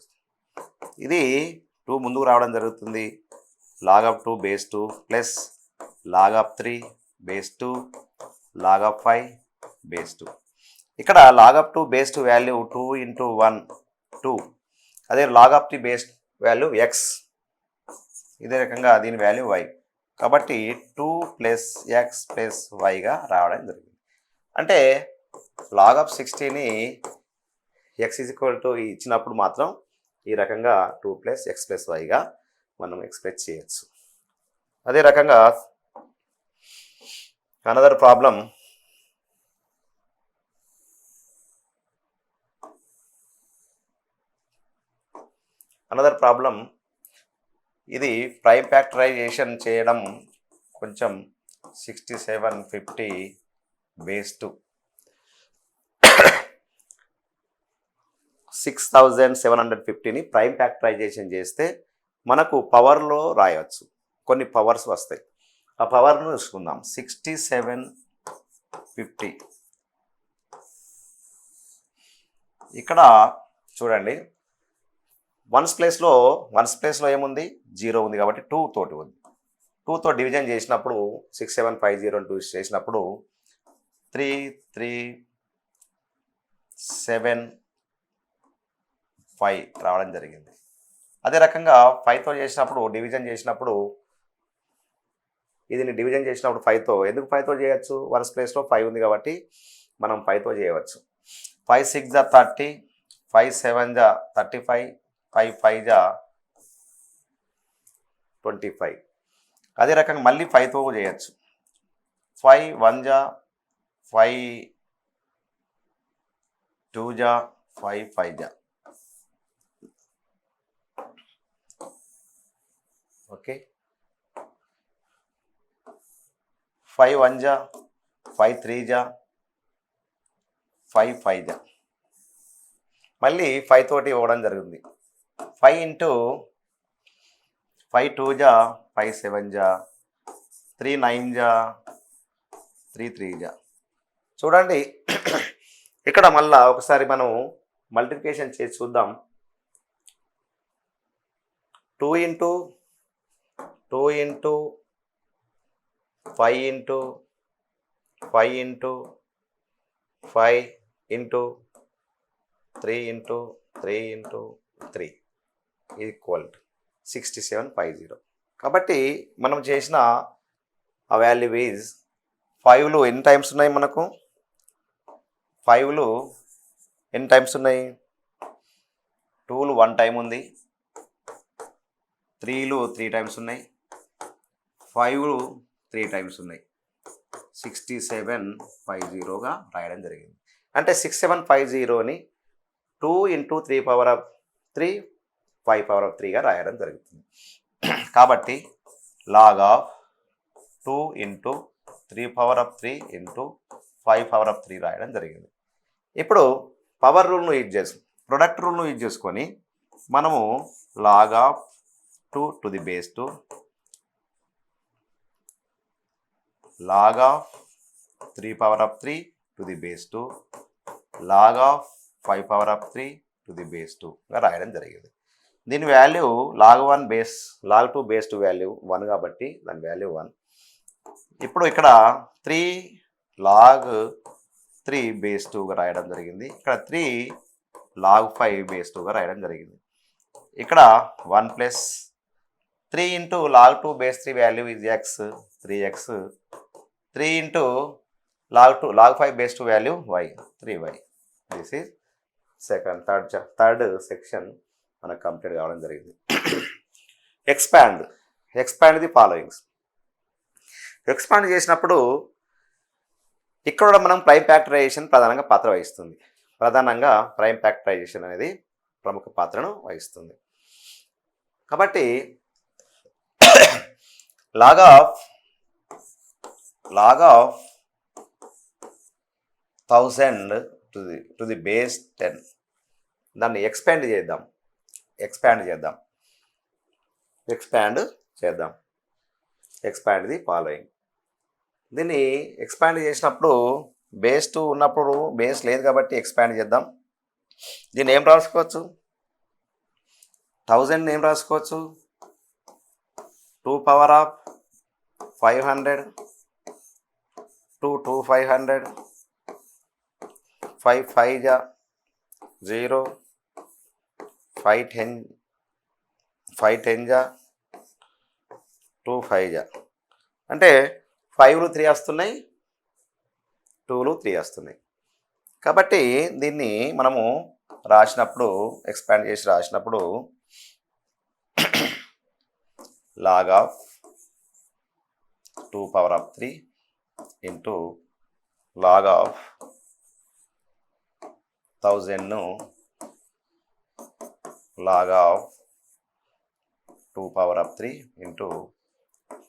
ఇది 2 ముందుకు రావడం జరుగుతుంది, log of 2 base 2 ప్లస్ log of 3 base 2 log of 5 base 2. ఇక్కడ log of 2 base 2 value 2 into 1 2, అదే log of 3 base value x, ఇదే రకంగా దీని వాల్యూ y. కాబట్టి 2 ప్లస్ x ప్లస్ వైగా రావడం జరిగింది. అంటే log of 60ని x is equal to ఇచ్చినప్పుడు మాత్రం ఈ రకంగా 2 ప్లస్ x ప్లస్ వైగా మనం ఎక్స్ప్రెస్ చేయొచ్చు. అదే రకంగా అనదర్ ప్రాబ్లం. ఇది ప్రైమ్ ఫ్యాక్టరైజేషన్ చేయడం కొంచెం 6750 బేస్ టు 6750ని ప్రైమ్ ఫ్యాక్టరైజేషన్ చేస్తే మనకు పవర్లో రాయవచ్చు, కొన్ని పవర్స్ వస్తాయి. ఆ పవర్ను చూసుకుందాం. 6750 ఇక్కడ చూడండి, వన్స్ ప్లేస్లో ఏముంది, 0 ఉంది కాబట్టి 2 తోటి ఉంది. 2తో డివిజన్ చేసినప్పుడు 6750 చేసినప్పుడు 3375 రావడం జరిగింది. అదే రకంగా 5తో చేసినప్పుడు డివిజన్ చేసినప్పుడు ఇది డివిజన్ చేసినప్పుడు 5తో, ఎందుకు 5తో చేయొచ్చు, వన్స్ ప్లేస్లో 5 ఉంది కాబట్టి మనం 5తో చేయవచ్చు. 5 6 జా 30, 5 7 జా 35, 5 5 జా 25. అదే రకంగా మళ్ళీ 5తో చేయొచ్చు. 5 1 జా 5 2 జా 5 5 జా. ఓకే, 5 1 జా 5 3 జా 5 5 జా. మళ్ళీ 5 తోటి ఇవ్వడం జరుగుతుంది. 5 ఇంటూ 5 2 జా 5 7 జా 3 9 జా 3 3 జా. చూడండి, ఇక్కడ మళ్ళా ఒకసారి మనం మల్టిప్లికేషన్ చేసి చూద్దాం. 2 into 5 into 5 into 3 into 3 into 3 equal 6750. కాబట్టి మనం చేసిన ఆ వాల్యూ ఈజ్ 5లు ఎన్ని టైమ్స్ ఉన్నాయి, మనకు 5లు ఎన్ని టైమ్స్ ఉన్నాయి, 2లు 1 టైం ఉంది, 3లు 3 టైమ్స్ ఉన్నాయి, 5లు 3 టైమ్స్ ఉన్నాయి. 6750గా రాయడం జరిగింది. అంటే 6750ని 2 into 3 power of 3 5 power of 3గా రాయడం జరుగుతుంది. కాబట్టి log of 2 into 3 power of 3 into 5 power of 3 రాయడం జరిగింది. ఇప్పుడు పవర్ రూల్ను యూజ్ చేసి, ప్రొడక్ట్ రూల్ను యూజ్ చేసుకొని మనము log of 2 to the base 2 log of 3 power of 3 to the base 2 log of 5 power of 3 to the base 2గా రాయడం జరిగింది. దీని వాల్యూ log 2 బేస్ 2 వాల్యూ 1 కాబట్టి దాని వాల్యూ 1. ఇప్పుడు ఇక్కడ 3 log 3 బేస్ 2గా రాయడం జరిగింది. ఇక్కడ 3 log 5 బేస్ 2గా రాయడం జరిగింది. ఇక్కడ 1 plus 3 into log 2 base 3 value is x 3x, 3 into log 5 base 2 value y 3y. This is third section మనకు కంప్లీట్ కావడం జరిగింది. Expand the followings. ఎక్స్పాండ్ చేసినప్పుడు ఇక్కడ మనం ప్రైమ్ ఫ్యాక్టరైజేషన్ ప్రధానంగా పాత్ర వహిస్తుంది. ప్రైమ్ ఫ్యాక్టరైజేషన్ అనేది ప్రముఖ పాత్రను వహిస్తుంది. కాబట్టి log of 1000 to the base 10 దాన్ని ఎక్స్పాండ్ చేద్దాం. Expand the following. దీన్ని ఎక్స్పాండ్ చేసినప్పుడు బేస్ 2 ఉన్నప్పుడు బేస్ లేదు కాబట్టి ఎక్స్పాండ్ చేద్దాం. దీన్ని ఏం రాసుకోవచ్చు, 1000 ఏం రాసుకోవచ్చు, 2 పవర్ ఆఫ్ 500 2 2 500 5 5 जा 0 5 10 जा 2 5 जा అంటే 5లు 3 వస్తున్నాయి, 2లు 3 వస్తున్నాయి. కాబట్టి దీన్ని మనము రాసినప్పుడు ఎక్స్పాండ్ చేసి రాసినప్పుడు log of 2 power of 3 into log of 1000ను log of 2 power of 3 into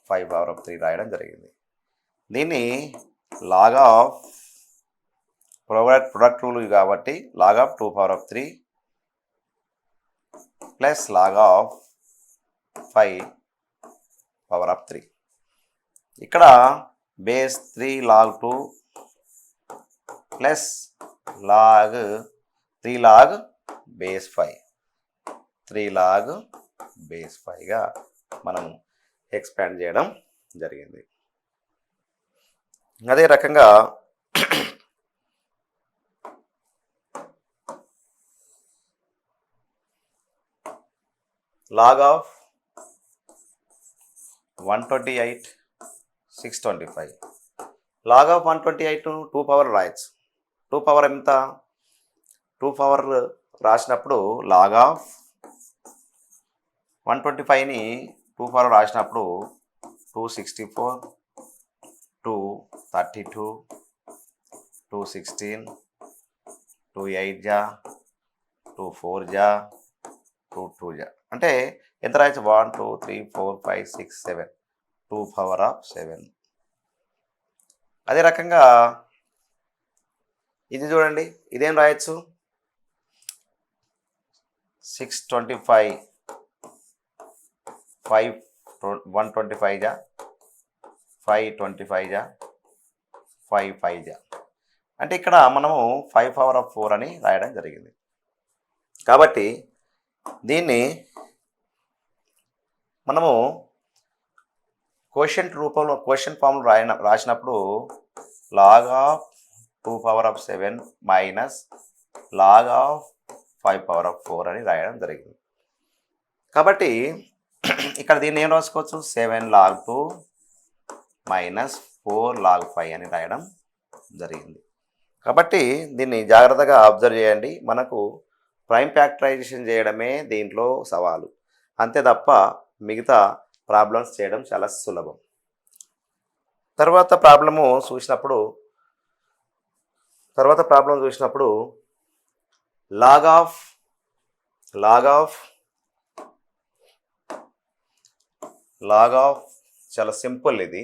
5 power of 3 రాయడం జరిగింది. దీన్ని లాగ్ ఆఫ్ ప్రొడక్ట్ రూల్ కాబట్టి log of 2 power of 3 plus log of 5 power of 3. ఇక్కడ base 3 log 2 plus log 3 log base 5 3 log base 5గా మనం ఎక్స్పాండ్ చేయడం జరిగింది. అదే రకంగా log of 128 625 log of 128 2 power రాయచ్చు. 2 పవర్ ఎంత? 2 పవర్ రాసినప్పుడు లాగ్ ఆఫ్ 125ని 2 పవర్ రాసినప్పుడు 264 232 216 28 జా 24 జా 22 జా అంటే ఎంత రాయచ్చు? 1 2 3 4 5 6 7 2 పవర్ ఆఫ్ 7. అదే రకంగా ఇది చూడండి, ఇదేం రాయొచ్చు? 625 5 125 జా 525 జా 5 జా అంటే ఇక్కడ మనము 5 పవర్ ఆఫ్ 4 అని రాయడం జరిగింది. కాబట్టి దీన్ని మనము క్వశ్చన్ రూపంలో క్వశ్చన్ ఫామ్లో రాసినప్పుడు log of 2 power of 7 minus log of 5 power of 4 అని రాయడం జరిగింది. కాబట్టి ఇక్కడ దీన్ని ఏం రాసుకోవచ్చు? 7 లాగ్ 2 మైనస్ 4 లాగ్ 5 అని రాయడం జరిగింది. కాబట్టి దీన్ని జాగ్రత్తగా అబ్జర్వ్ చేయండి. మనకు ప్రైమ్ ఫ్యాక్టరైజేషన్ చేయడమే దీంట్లో సవాలు, అంతే తప్ప మిగతా ప్రాబ్లమ్స్ చేయడం చాలా సులభం. తర్వాత ప్రాబ్లం చూసినప్పుడు లాగ్ ఆఫ్ చాలా సింపుల్. ఇది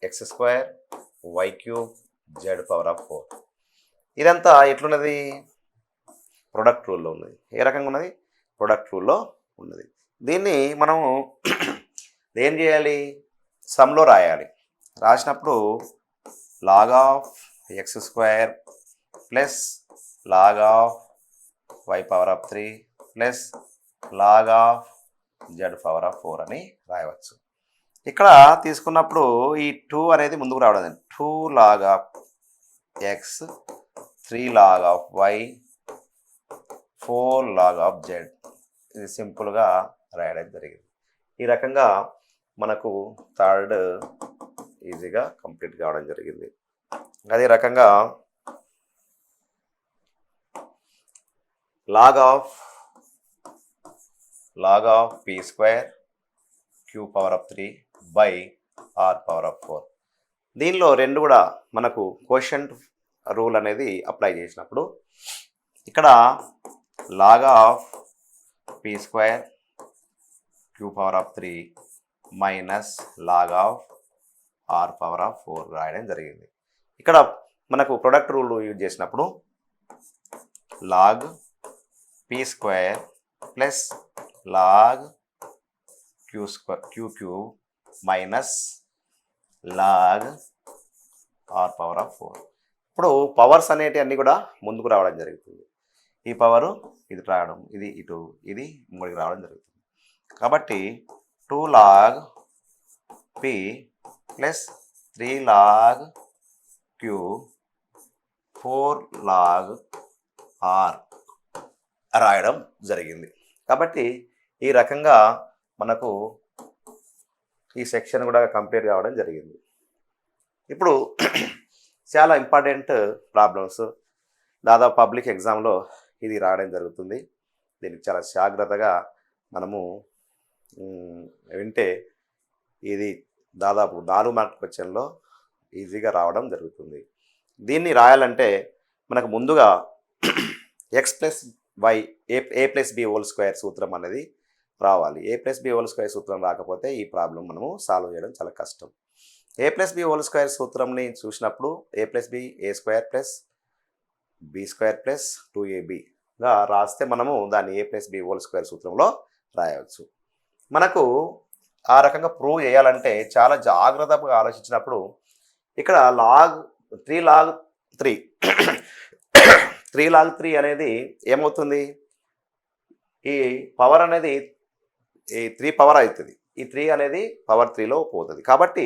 x² y³ z power of 4. ఇదంతా ఎట్లున్నది? ప్రొడక్ట్ రూల్లో ఉన్నది. ఏ రకంగా ఉన్నది? ప్రొడక్ట్ రూల్లో ఉన్నది. దీన్ని మనము ఏం చేయాలి? సమ్లో రాయాలి. రాసినప్పుడు log of x² plus log of y power of 3 plus log of z power of 4 అని రాయవచ్చు. ఇక్కడ తీసుకున్నప్పుడు ఈ 2 అనేది ముందుకు రావడం, 2 log of x 3 log of y 4 log of z ఇది సింపుల్గా రాయడం జరిగింది. ఈ రకంగా మనకు థర్డ్ ఈజీగా కంప్లీట్ కావడం జరిగింది. అదే రకంగా log of p² q power of 3 by r power of 4. దీనిలో రెండు కూడా మనకు క్వోషంట్ రూల్ అనేది అప్లై చేసినప్పుడు ఇక్కడ log of p² q power of 3 minus log of r power of 4 రాయడం జరిగింది. ఇక్కడ మనకు ప్రొడక్ట్ రూల్ యూజ్ చేసినప్పుడు log p² plus log q³ minus log r power of 4. ఇప్పుడు పవర్స్ అనేటివి అన్నీ కూడా ముందుకు రావడం జరుగుతుంది. ఈ పవరు ఇది రావడం, ఇది ఇటు, ఇది ముందుకు రావడం జరుగుతుంది. కాబట్టి 2 log p plus 3 log q 4 log r రాయడం జరిగింది. కాబట్టి ఈ రకంగా మనకు ఈ సెక్షన్ కూడా కంప్లీట్ కావడం జరిగింది. ఇప్పుడు చాలా ఇంపార్టెంట్ ప్రాబ్లమ్స్ దాదాపు పబ్లిక్ ఎగ్జామ్లో ఇది రావడం జరుగుతుంది. దీనికి చాలా జాగ్రత్తగా మనము వింటే ఇది దాదాపు 4 మార్క్ క్వశ్చన్లో ఈజీగా రావడం జరుగుతుంది. దీన్ని రాయాలంటే మనకు ముందుగా x plus y a plus b whole square సూత్రం అనేది రావాలి. A plus b whole square సూత్రం రాకపోతే ఈ ప్రాబ్లం మనము సాల్వ్ చేయడం చాలా కష్టం. A plus b whole square సూత్రంని చూసినప్పుడు a plus b a square plus b square plus 2ab రాస్తే మనము దాన్ని a plus b whole square సూత్రంలో రాయవచ్చు. మనకు ఆ రకంగా ప్రూవ్ చేయాలంటే చాలా జాగ్రత్తగా ఆలోచించినప్పుడు ఇక్కడ లాగ్ 3 log 3 3 log 3 అనేది ఏమవుతుంది, ఈ పవర్ అనేది ఈ 3 పవర్ అవుతుంది. ఈ 3 అనేది పవర్ 3లో పోతుంది. కాబట్టి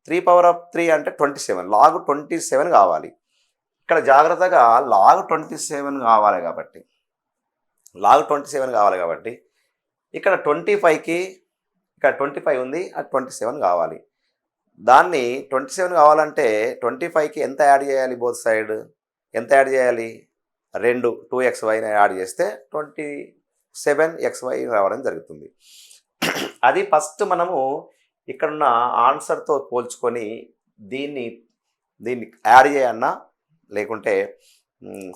3 power of 3 అంటే 27, లాగ్ 27 కావాలి. ఇక్కడ జాగ్రత్తగా లాగ్ 27 కావాలి కాబట్టి ఇక్కడ 25కి ఇక్కడ 25 ఉంది, అది 27 కావాలి. దాన్ని 27 కావాలంటే 25కి ఎంత యాడ్ చేయాలి, బోత్ సైడ్ ఎంత యాడ్ చేయాలి, 2xy యాడ్ చేస్తే 27xy రావడం జరుగుతుంది. అది ఫస్ట్ మనము ఇక్కడున్న ఆన్సర్తో పోల్చుకొని దీన్ని యాడ్ చేయన్నా లేకుంటే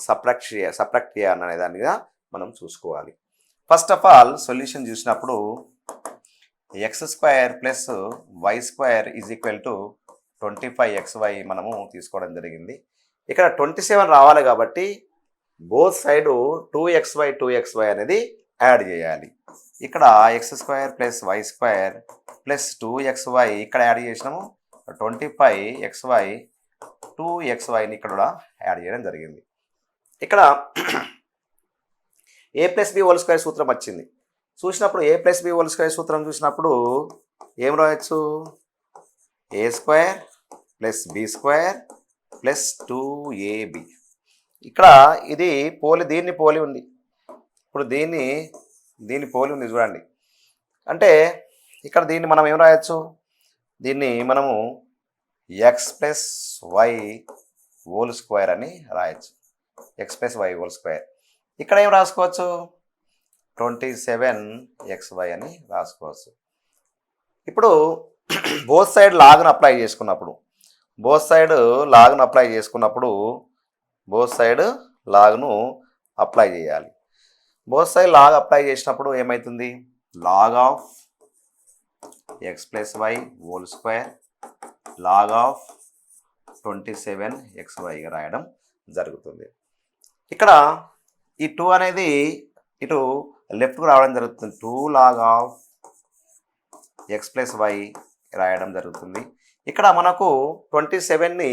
సబ్ట్రాక్ట్ చేయన్నా అనే దానిగా మనం చూసుకోవాలి. ఫస్ట్ ఆఫ్ ఆల్ సొల్యూషన్ చూసినప్పుడు x square plus y square is equal to 25xy మనము తీసుకోవడం జరిగింది. ఇక్కడ 27 రావాలి కాబట్టి బోత్ సైడ్ 2xy అనేది యాడ్ చేయాలి. ఇక్కడ x square plus y square plus 2xy ఇక్కడ యాడ్ చేసినాము, 25xy 2xyని ఇక్కడ కూడా యాడ్ చేయడం జరిగింది. ఇక్కడ a plus b whole square సూత్రం వచ్చింది. చూసినప్పుడు a plus b whole square సూత్రం చూసినప్పుడు ఏం రాయొచ్చు, a square plus b square plus 2ab. ఇక్కడ ఇది దీన్ని పోలి ఉంది. ఇప్పుడు దీన్ని పోలి ఉంది చూడండి. అంటే ఇక్కడ దీన్ని మనం ఏం రాయొచ్చు, దీన్ని మనము x plus y whole square అని రాయొచ్చు. X plus y whole square ఇక్కడ ఏం రాసుకోవచ్చు, 27xy అని రాసుకోవచ్చు. ఇప్పుడు బోత్ సైడ్ లాగ్ను అప్లై చేసుకున్నప్పుడు బోత్ సైడ్ లాగ్ను అప్లై చేయాలి. బోత్ సైడ్ లాగ్ అప్లై చేసినప్పుడు ఏమవుతుంది, log of x plus y whole square log of 27xy రాయడం జరుగుతుంది. ఇక్కడ ఈ 2 అనేది ఇటు లెఫ్ట్కు రావడం జరుగుతుంది. 2 log of x plus y రాయడం జరుగుతుంది. ఇక్కడ మనకు 27ని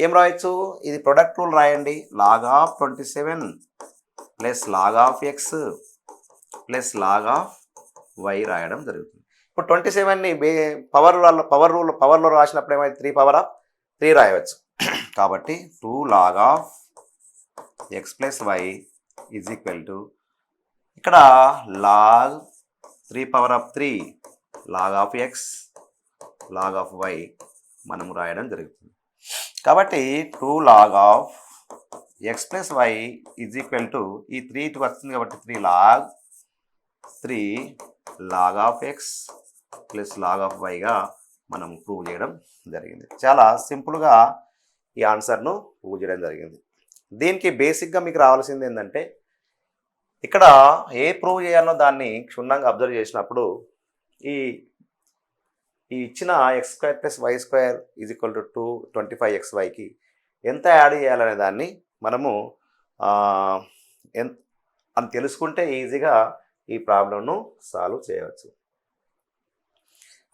ఏం రాయొచ్చు, ఇది ప్రొడక్ట్ రూల్ రాయండి. Log of 27 plus log of x plus log of y రాయడం జరుగుతుంది. ఇప్పుడు 27ని పవర్లో రాసినప్పుడు ఏమైతే 3 power of 3 రాయవచ్చు. కాబట్టి 2 log of x plus y is equal to ఇక్కడ log 3 power of 3 log of x log of y మనము రాయడం జరుగుతుంది. కాబట్టి 2 log of x plus y is equal to ఈ 3 ఇటు వస్తుంది కాబట్టి 3 log of x plus log of వైగా మనం ప్రూవ్ చేయడం జరిగింది. చాలా సింపుల్గా ఈ ఆన్సర్ను ప్రూవ్ చేయడం జరిగింది. దీనికి బేసిక్గా మీకు రావాల్సింది ఏంటంటే, ఇక్కడ ఏ ప్రూవ్ చేయాలో దాన్ని క్షుణ్ణంగా అబ్జర్వ్ చేసినప్పుడు ఈ ఇచ్చిన x square plus y square is equal to 225xyకి ఎంత యాడ్ చేయాలనే దాన్ని మనము అని తెలుసుకుంటే ఈజీగా ఈ ప్రాబ్లంను సాల్వ్ చేయవచ్చు.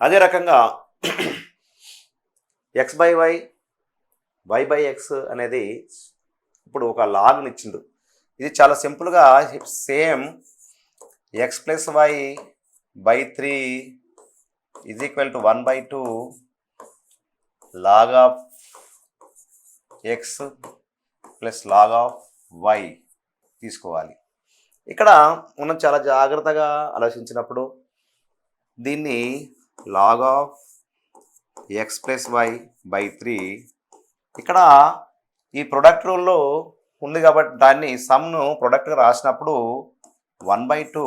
అదే రకంగా x by y y by x అనేది ఇప్పుడు ఒక లాగ్ని ఇచ్చిండు. ఇది చాలా సింపుల్గా same x plus y by 3 is equal to 1/2 log of x plus log of y తీసుకోవాలి. ఇక్కడ మనం చాలా జాగ్రత్తగా ఆలోచించినప్పుడు దీన్ని log of x plus y by 3 ఇక్కడ ఈ ప్రొడక్ట్ రూల్లో ఉంది కాబట్టి దాన్ని సమ్ను ప్రొడక్ట్గా రాసినప్పుడు 1/2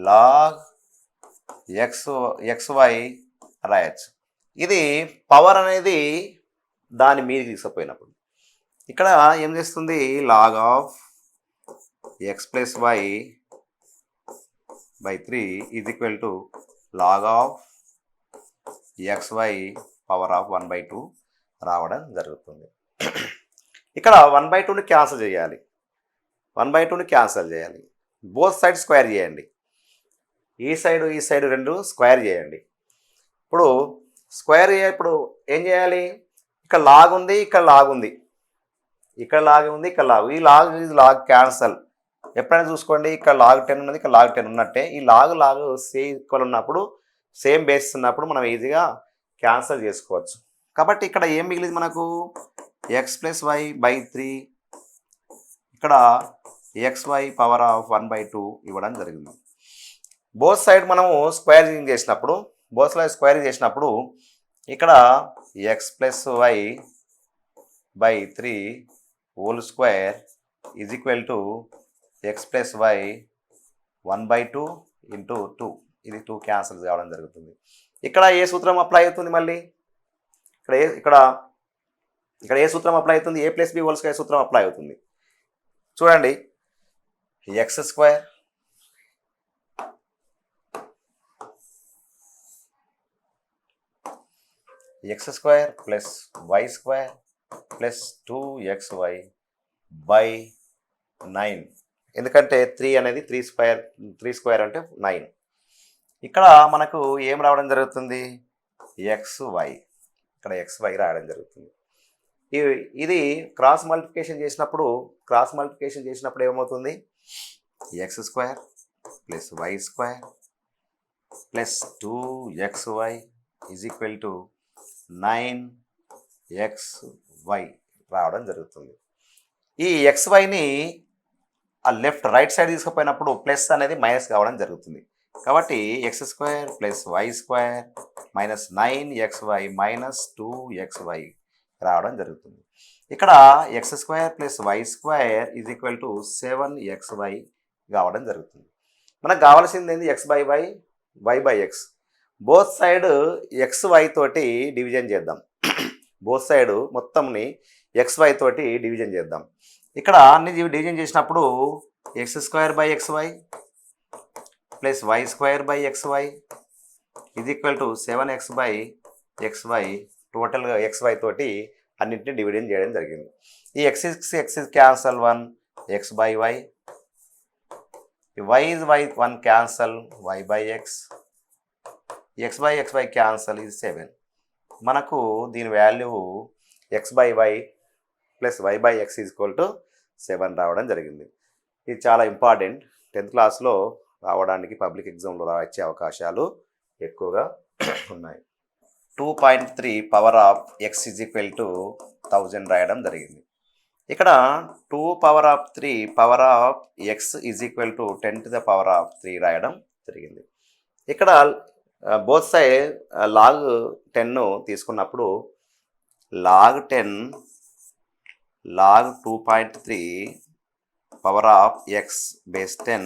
లాగ్ ఎక్స్ వై రాయచ్చు. ఇది పవర్ అనేది దాని మీదకి తీసుకుపోయినప్పుడు ఇక్కడ ఏం చేస్తుంది log of x plus y by 3 is equal to log of xy power of 1/2 రావడం జరుగుతుంది. ఇక్కడ 1/2ని క్యాన్సిల్ చేయాలి. 1/2ని క్యాన్సిల్ చేయాలి. బోత్ సైడ్ స్క్వేర్ చేయండి. ఈ సైడ్ రెండు స్క్వేర్ చేయండి. ఇప్పుడు స్క్వేర్ ఇప్పుడు ఏం చేయాలి? ఇక్కడ లాగ్ ఉంది, ఇక్కడ లాగ్ ఉంది, ఇక్కడ లాగ్ ఉంది, ఇక్కడ లాగ్. ఈ లాగ్ క్యాన్సల్. ఎప్పుడైనా చూసుకోండి, ఇక్కడ లాగ్ 10 ఉన్నది, ఇక్కడ లాగ్ 10 ఉన్నట్టే. ఈ లాగ్ సేమ్ ఈక్వల్ ఉన్నప్పుడు, సేమ్ బేస్ ఉన్నప్పుడు మనం ఈజీగా క్యాన్సల్ చేసుకోవచ్చు. కాబట్టి ఇక్కడ ఏం మిగిలింది మనకు? ఎక్స్ ప్లస్ వై బై 3, ఇక్కడ xy పవర్ ఆఫ్ 1/2 ఇవ్వడం జరిగింది. బోత్ సైడ్ మనము స్క్వేరింగ్ చేసినప్పుడు ఇక్కడ x plus y by 3 whole square is equal to x plus y 1/2 into 2. ఇది 2 క్యాన్సిల్ కావడం జరుగుతుంది. ఇక్కడ ఏ సూత్రం అప్లై అవుతుంది? మళ్ళీ ఇక్కడ ఏ సూత్రం అప్లై అవుతుంది? A plus b whole square సూత్రం అప్లై అవుతుంది. చూడండి, x square plus y square plus 2xy by 9. ఎందుకంటే 3 అనేది 3 స్క్వేర్ అంటే 9. ఇక్కడ మనకు ఏం రావడం జరుగుతుంది? xy. ఇక్కడ xy రావడం జరుగుతుంది. ఇది క్రాస్ మల్టిప్లికేషన్ చేసినప్పుడు ఏమవుతుంది? X square plus y square plus 2xy is equal to 9xy రావడం జరుగుతుంది. ఈ xyని ఆ రైట్ సైడ్ తీసుకుపోయినప్పుడు ప్లస్ అనేది మైనస్ కావడం జరుగుతుంది. కాబట్టి x square plus y square minus 9xy minus 2xy రావడం జరుగుతుంది. ఇక్కడ x square plus y square is equal to 7xy కావడం జరుగుతుంది. మనకు కావాల్సింది ఏంది? x by y, y by x. Both side xy తోటి డివిజన్ చేద్దాం. బోత్ సైడ్ మొత్తంని xy తోటి డివిజన్ చేద్దాం. ఇక్కడ అన్ని డివిజన్ చేసినప్పుడు x square by xy plus y square by xy is equal to 7x by xy. టోటల్గా xy తోటి అన్నింటినీ డివిజన్ చేయడం జరిగింది. ఈ x cancel 1, x by y, y 1 cancel, y by x, x by xy cancel, ఇది 7. మనకు దీని value x by y plus y by x is equal to 7 రావడం జరిగింది. ఇది చాలా ఇంపార్టెంట్. 10th క్లాస్లో రావడానికి, పబ్లిక్ ఎగ్జామ్లో వచ్చే అవకాశాలు ఎక్కువగా ఉన్నాయి. 2.3 power of X is equal to 1000 రాయడం జరిగింది. ఇక్కడ 2 power of 3 power of X is equal టు 10 to the పవర్ ఆఫ్ 3 రాయడం జరిగింది. ఇక్కడ బోత్ సైడ్ లాగ్ 10 తీసుకున్నప్పుడు log 10 log 2.3 power of x base 10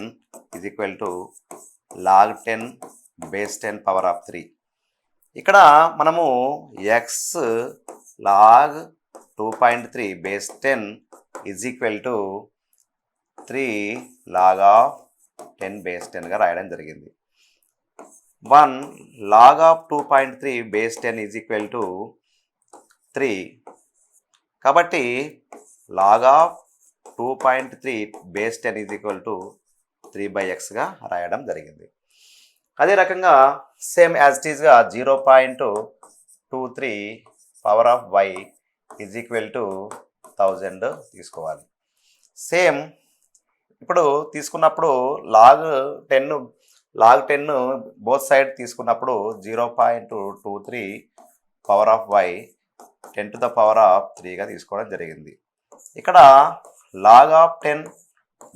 is equal to log 10 base 10 power of 3. ఇక్కడ మనము x log 2.3 base 10 is equal to 3 log of 10 base 10గా రాయడం జరిగింది. 1 log of 2.3 base 10 is equal to 3. కాబట్టి log of 2.3 base 10 is equal to 3/xగా రాయడం జరిగింది. అదే రకంగా సేమ్ యాజ్ ఇట్ ఈస్గా 0.23 power of y is equal to 1000 తీసుకోవాలి. సేమ్ ఇప్పుడు తీసుకున్నప్పుడు లాగ్ 10 బోత్ సైడ్ తీసుకున్నప్పుడు 0.23 power of y 10 to the power of 3గా తీసుకోవడం జరిగింది. ఇక్కడ log of 10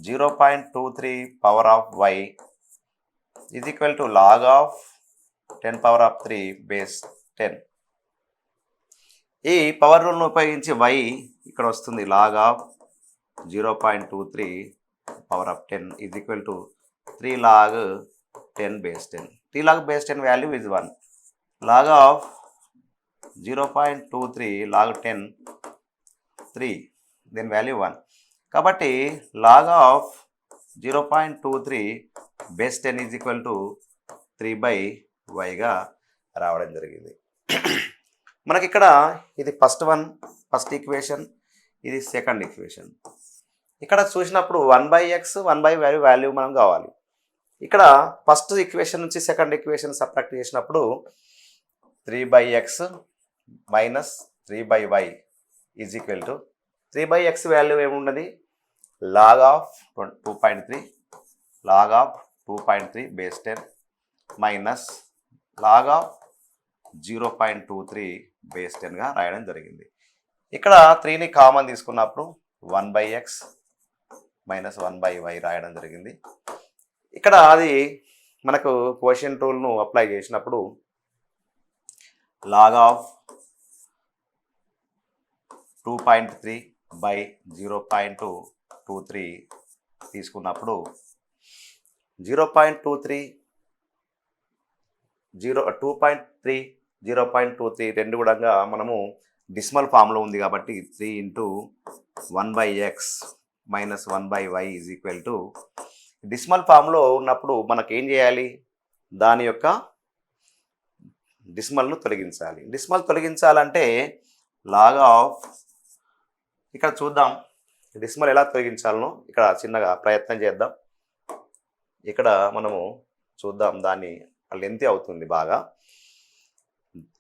0.23 power of y is equal to log of 10 power of 3 base 10. ఈ పవర్ రూల్ను ఉపయోగించి y ఇక్కడ వస్తుంది. Log of 0.23 power of 10 is equal to 3 log 10 base 10. 3 log base 10 value is 1. Log of 0.23 log 10 3, then value 1. కాబట్టి log of 0.23 base 10 is equal to 3/yగా రావడం జరిగింది. మనకి ఇక్కడ ఇది ఫస్ట్ ఈక్వేషన్, ఇది సెకండ్ ఈక్వేషన్. ఇక్కడ చూసినప్పుడు 1/x 1/y వాల్యూ మనం కావాలి. ఇక్కడ ఫస్ట్ ఈక్వేషన్ నుంచి సెకండ్ ఈక్వేషన్ సబ్ట్రాక్ట్ చేసినప్పుడు 3/x minus 3/y is equal to 3/x value ఏమున్నది, log of 2.3 log of 2.3 base 10 minus log of 0.23 base 10గా రాయడం జరిగింది. ఇక్కడ 3ని కామన్ తీసుకున్నప్పుడు 1/x మైనస్ 1/y రాయడం జరిగింది. ఇక్కడ అది మనకు కోషియంట్ రూల్ను అప్లై చేసినప్పుడు లాగ్ ఆఫ్ 2.3 బై 0.23 తీసుకున్నప్పుడు 2.3 రెండు కూడా మనము డిసిమల్ ఫామ్లో ఉంది కాబట్టి 3 into 1/x minus 1/y is equal to, decimal ఫామ్లో ఉన్నప్పుడు మనకు ఏం చేయాలి, దాని యొక్క డిసిమల్ను తొలగించాలి. డిసిమల్ తొలగించాలంటే లాగ్ ఆఫ్, ఇక్కడ చూద్దాం డిసిమల్ ఎలా తొలగించాలనో ఇక్కడ చిన్నగా ప్రయత్నం చేద్దాం. ఇక్కడ మనము చూద్దాం, దాన్ని లెంత్ అవుతుంది బాగా.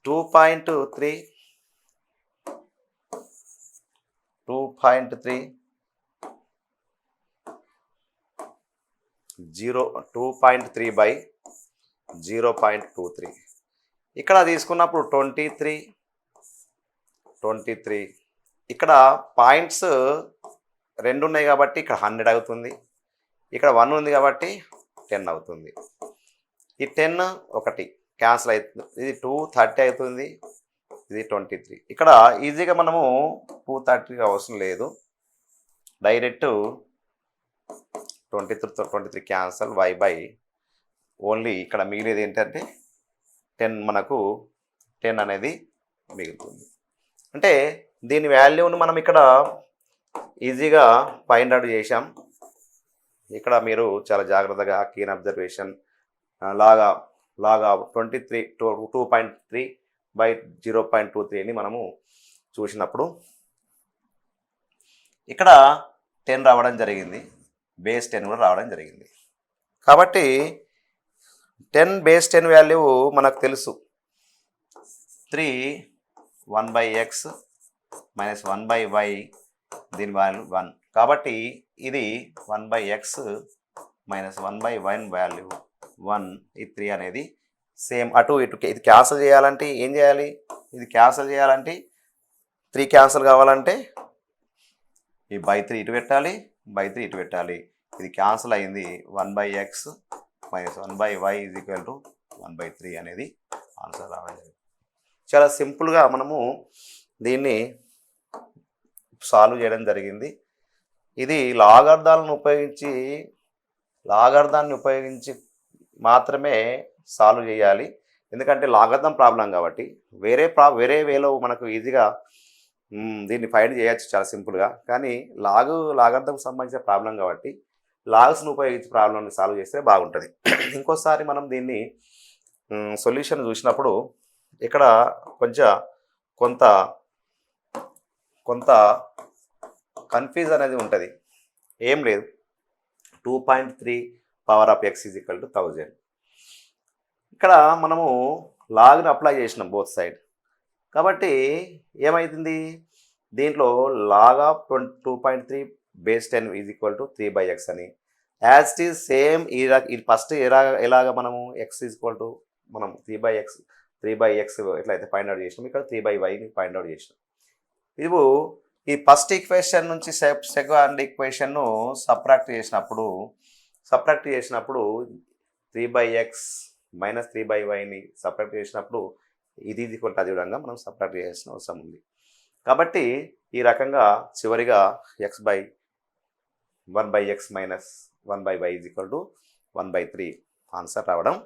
2.3 2.3 బై 0.23 ఇక్కడ తీసుకున్నప్పుడు 23 ఇక్కడ పాయింట్స్ 2 ఉన్నాయి కాబట్టి ఇక్కడ 100 అవుతుంది, ఇక్కడ 1 ఉంది కాబట్టి 10 అవుతుంది. ఈ 10 ఒకటి క్యాన్సిల్ అవుతుంది, ఇది 230 అవుతుంది, ఇది 23. ఇక్కడ ఈజీగా మనము 230 అవసరం లేదు, direct 23 cancel, y by only ఇక్కడ మిగిలేది ఏంటంటే 10, మనకు 10 అనేది మిగులుతుంది. అంటే దీని వాల్యూను మనం ఇక్కడ ఈజీగా ఫైండ్ అవుట్ చేసాం. ఇక్కడ మీరు చాలా జాగ్రత్తగా కీన్ అబ్జర్వేషన్ లాగా 2.3 బై 0.23 మనము చూసినప్పుడు ఇక్కడ 10 రావడం జరిగింది, బేస్ 10 కూడా రావడం జరిగింది. కాబట్టి 10 బేస్ 10 వాల్యూ మనకు తెలుసు, 3 1/x మైనస్ 1/y, దీని వాల్యూ 1. కాబట్టి ఇది 1/x మైనస్ 1/y వాల్యూ 1, ఈ 3 అనేది సేమ్ అటు ఇటు. ఇది క్యాన్సల్ చేయాలంటే ఏం చేయాలి, ఇది క్యాన్సల్ చేయాలంటే 3 క్యాన్సల్ కావాలంటే ఈ బై 3 ఇటు పెట్టాలి, బై 3 ఇటు పెట్టాలి. ఇది క్యాన్సల్ అయింది, 1/x minus 1/y is equal to 1/3 అనేది ఆన్సర్ రావడం జరిగింది. చాలా సింపుల్గా మనము దీన్ని సాల్వ్ చేయడం జరిగింది. ఇది లాగర్థాలను ఉపయోగించి మాత్రమే సాల్వ్ చేయాలి, ఎందుకంటే లాగర్థం ప్రాబ్లం కాబట్టి. వేరే వేలో మనకు ఈజీగా దీన్ని ఫైండ్ చేయొచ్చు చాలా సింపుల్గా, కానీ లాగర్థం సంబంధించిన ప్రాబ్లం కాబట్టి లాగ్స్ను ఉపయోగించి ప్రాబ్లమ్ని సాల్వ్ చేస్తే బాగుంటుంది. ఇంకోసారి మనం దీన్ని సొల్యూషన్ చూసినప్పుడు ఇక్కడ కొంత కన్ఫ్యూజ్ అనేది ఉంటుంది. ఏం లేదు, 2.3 power of x is equal to 1000. ఇక్కడ మనము లాగ్ని అప్లై చేసినాం బోత్ సైడ్, కాబట్టి ఏమవుతుంది, దీంట్లో log of 2.3 base 10 is equal to 3/x అని, యాజ్ ఇట్ ఈజ్ సేమ్ ఈ ఫస్ట్ ఎలాగ మనము x ఈజ్ ఈక్వల్ టు మనం 3/x ఎట్లయితే ఫైండ్ అవుట్ చేసినాం, ఇక్కడ 3/yని ఫైండ్ అవుట్ చేసినాం. ఇవి ఈ ఫస్ట్ ఈక్వేషన్ నుంచి సెకండ్ ఈక్వేషన్ను సబ్ట్రాక్ట్ చేసినప్పుడు 3/x మైనస్ 3/yని సబ్ట్రాక్ట్ చేసినప్పుడు ఇది ఈక్వల్ టు అది విధంగా మనం సబ్ట్రాక్ట్ చేయాల్సిన అవసరం ఉంది. కాబట్టి ఈ రకంగా చివరిగా 1/x minus 1/y is equal to 1/3 answer రావడం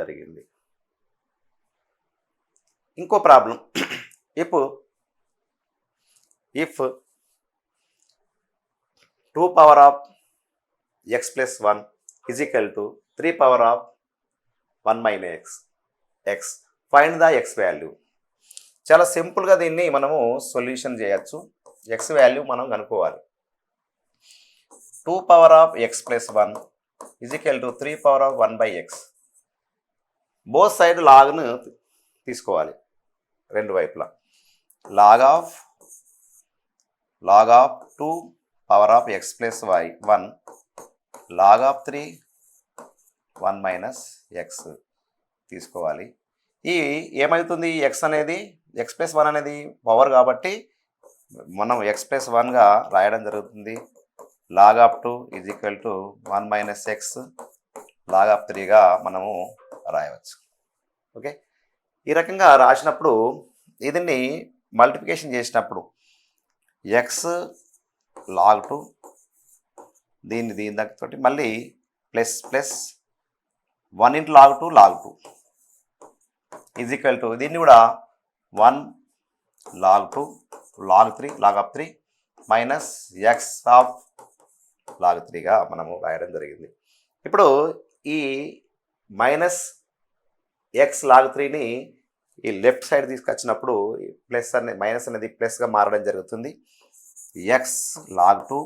జరిగింది. ఇంకో problem if if 2 power of x plus 1 is equal to 3 power of 1 minus x. Find the x value. చాలా సింపుల్గా దీన్ని మనము సొల్యూషన్ చేయొచ్చు. x వాల్యూ మనం కనుక్కోవాలి. 2 power of x plus 1 is equal to 3 power of 1 by x. Both side లాగ్ను తీసుకోవాలి రెండు వైపులా. Log of 2 power of x plus y 1 log of 3 1 minus x తీసుకోవాలి. ఈ ఏమవుతుంది, x అనేది x plus 1 అనేది పవర్ కాబట్టి మనం x plus 1గా రాయడం జరుగుతుంది. log of 2 is equal to 1 minus x log of 3గా మనము రాయవచ్చు. ఓకే, ఈ రకంగా రాసినప్పుడు దీన్ని మల్టిప్లికేషన్ చేసినప్పుడు x log 2 దీని దగ్గర మళ్ళీ plus 1 into log 2 is equal to దీన్ని కూడా 1 log 2 log 3 log of 3 minus X of log 3గా మనము రాయడం జరిగింది. ఇప్పుడు ఈ మైనస్ ఎక్స్ log 3ని ఈ లెఫ్ట్ సైడ్ తీసుకొచ్చినప్పుడు ప్లస్ అనేది మైనస్ అనేది ప్లస్గా మారడం జరుగుతుంది. X log 2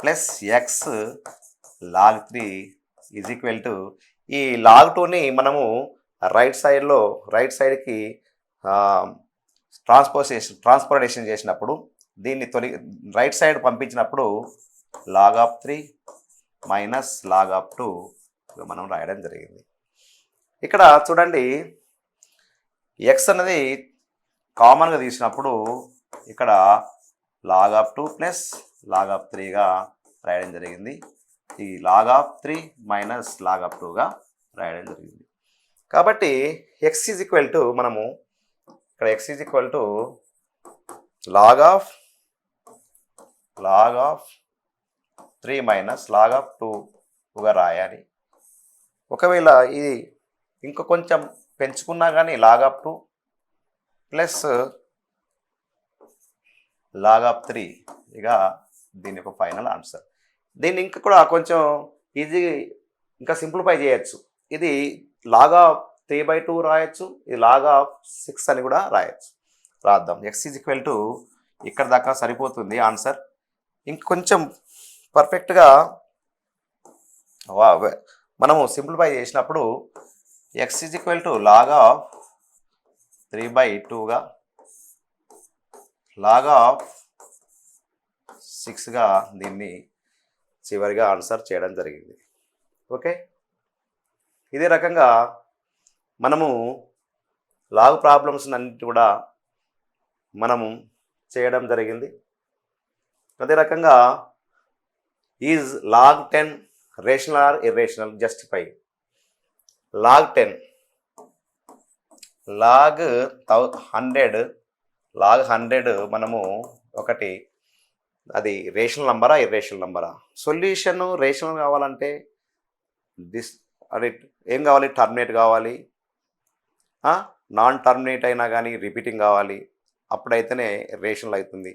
plus X log 3 is equal to ఈ log 2ని మనము రైట్ సైడ్కి ట్రాన్స్పోర్టేషన్ చేసినప్పుడు దీన్ని రైట్ సైడ్ పంపించినప్పుడు log of 3 minus log of 2 మనం రాయడం జరిగింది. ఇక్కడ చూడండి, ఎక్స్ అనేది కామన్గా తీసినప్పుడు ఇక్కడ log of 2 ప్లస్ log of 3గా రాయడం జరిగింది. ఈ log of 3 minus log of 2గా రాయడం జరిగింది. కాబట్టి ఎక్స్ ఈజ్ ఈక్వల్ టు మనము ఇక్కడ X is equal to log of 3 minus log of 2గా రాయాలి. ఒకవేళ ఇది ఇంకా కొంచెం పెంచుకున్నా కానీ log of 2 ప్లస్ log of 3 ఇక దీని యొక్క ఫైనల్ ఆన్సర్. దీన్ని ఇంకా కూడా కొంచెం ఈజీ ఇంకా సింప్లిఫై చేయొచ్చు. ఇది log of 3/2 రాయొచ్చు, ఇది log of 6 అని కూడా రాయొచ్చు. రాద్దాం. ఎక్స్ ఈజ్ ఈక్వల్ టు ఇక్కడ దాకా సరిపోతుంది ఆన్సర్. ఇంకొంచెం పర్ఫెక్ట్గా మనము సింప్లిఫై చేసినప్పుడు X is equal to log of 3/2గా log of 6గా దీన్ని చివరిగా ఆన్సర్ చేయడం జరిగింది. ఓకే, ఇదే రకంగా మనము లాగ్ ప్రాబ్లమ్స్ అన్నిటి కూడా మనము చేయడం జరిగింది. అదే రకంగా is log 10 rational or irrational, justify. log 10 log 100 మనము ఒకటి అది రేషనల్ నంబరా ఇర్రేషనల్ నంబరా? సొల్యూషన్ రేషనల్ కావాలంటే అది ఏం కావాలి, టర్మినేట్ కావాలి. నాన్ టర్మినేట్ అయినా కానీ రిపీటింగ్ కావాలి, అప్పుడైతేనే రేషనల్ అవుతుంది.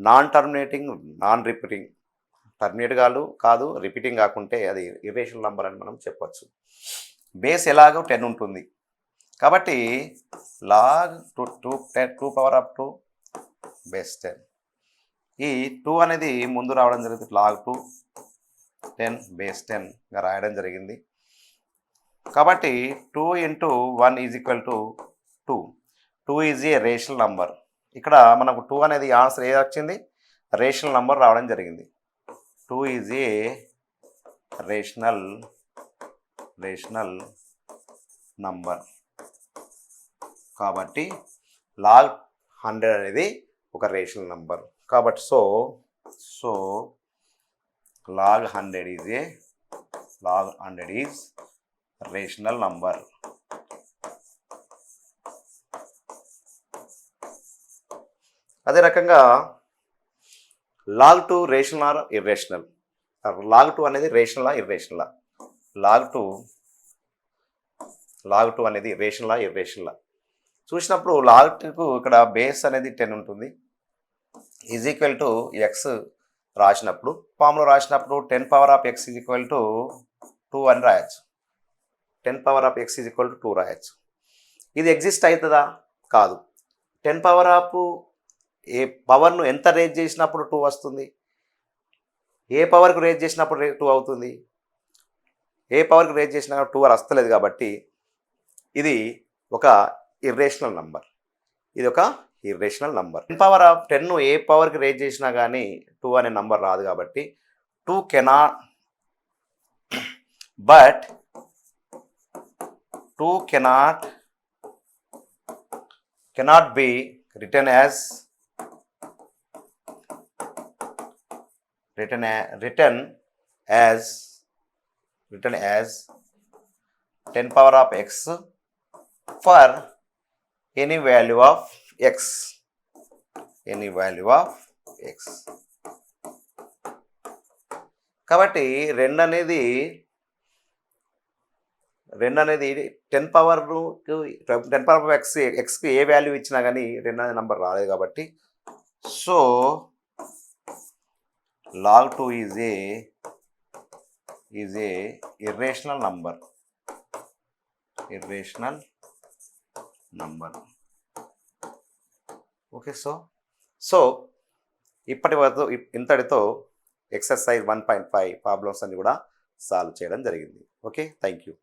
Non terminating non repeating, terminate కాదు రిపీటింగ్ కాకుంటే అది ఇర్రేషనల్ నంబర్ అని మనం చెప్పచ్చు. బేస్ ఎలాగో 10 ఉంటుంది కాబట్టి log 2 పవర్ ఆఫ్ 2 బేస్ 10. ఈ 2 అనేది ముందు రావడం జరుగుతుంది, log 2 10 బేస్ 10గా రాయడం జరిగింది. కాబట్టి 2 into 1 is equal to 2. 2 is a rational number. ఇక్కడ మనకు 2 అనేది ఆన్సర్ ఏది వచ్చింది, రేషనల్ నంబర్ రావడం జరిగింది. 2 ఈజ్ ఏ రేషనల్ నంబర్. కాబట్టి log 100 అనేది ఒక రేషనల్ నంబర్. కాబట్టి so log 100 is rational number. అదే రకంగా log 2 rational or irrational? log 2 అనేది రేషనలా ఇర్రేషనలా? log 2 లాగ్ 2 అనేది రేషనలా ఇర్రేషనలా చూసినప్పుడు లాగ్ 2కు ఇక్కడ బేస్ అనేది 10 ఉంటుంది ఈజ్ ఈక్వల్ టు ఎక్స్ రాసినప్పుడు ఫామ్లో రాసినప్పుడు 10 power of X is equal to 2 అని రాయొచ్చు 10 power of X is equal to 2 రాయొచ్చు. ఇది ఎగ్జిస్ట్ అవుతుందా? కాదు. 10 పవర్ ఆఫ్ ఏ పవర్ను ఎంత రేజ్ చేసినప్పుడు 2 వస్తుంది, ఏ పవర్కు రేజ్ చేసినప్పుడు 2 అవుతుంది, ఏ పవర్కి రేజ్ చేసినా 2 అని వస్తలేదు. కాబట్టి ఇది ఒక ఇర్రేషనల్ నంబర్. ఇది ఒక ఇర్రేషనల్ నంబర్. 10 పవర్ ఆఫ్ 10 ఏ పవర్కి రేజ్ చేసినా కానీ 2 అనే నంబర్ రాదు. కాబట్టి 2 cannot but 2 cannot be written as 10 power of x for any value of x. కాబట్టి 2 అనేది 10 పవర్ ఆఫ్ ఎక్స్కి ఏ వాల్యూ ఇచ్చినా కానీ 2 అనే నెంబర్ రాలేదు. కాబట్టి so log 2 is a irrational number. Okay. So ఇంతటితో ఎక్సర్సైజ్ 1.5 ప్రాబ్లమ్స్ అన్ని కూడా సాల్వ్ చేయడం జరిగింది. Okay, thank you.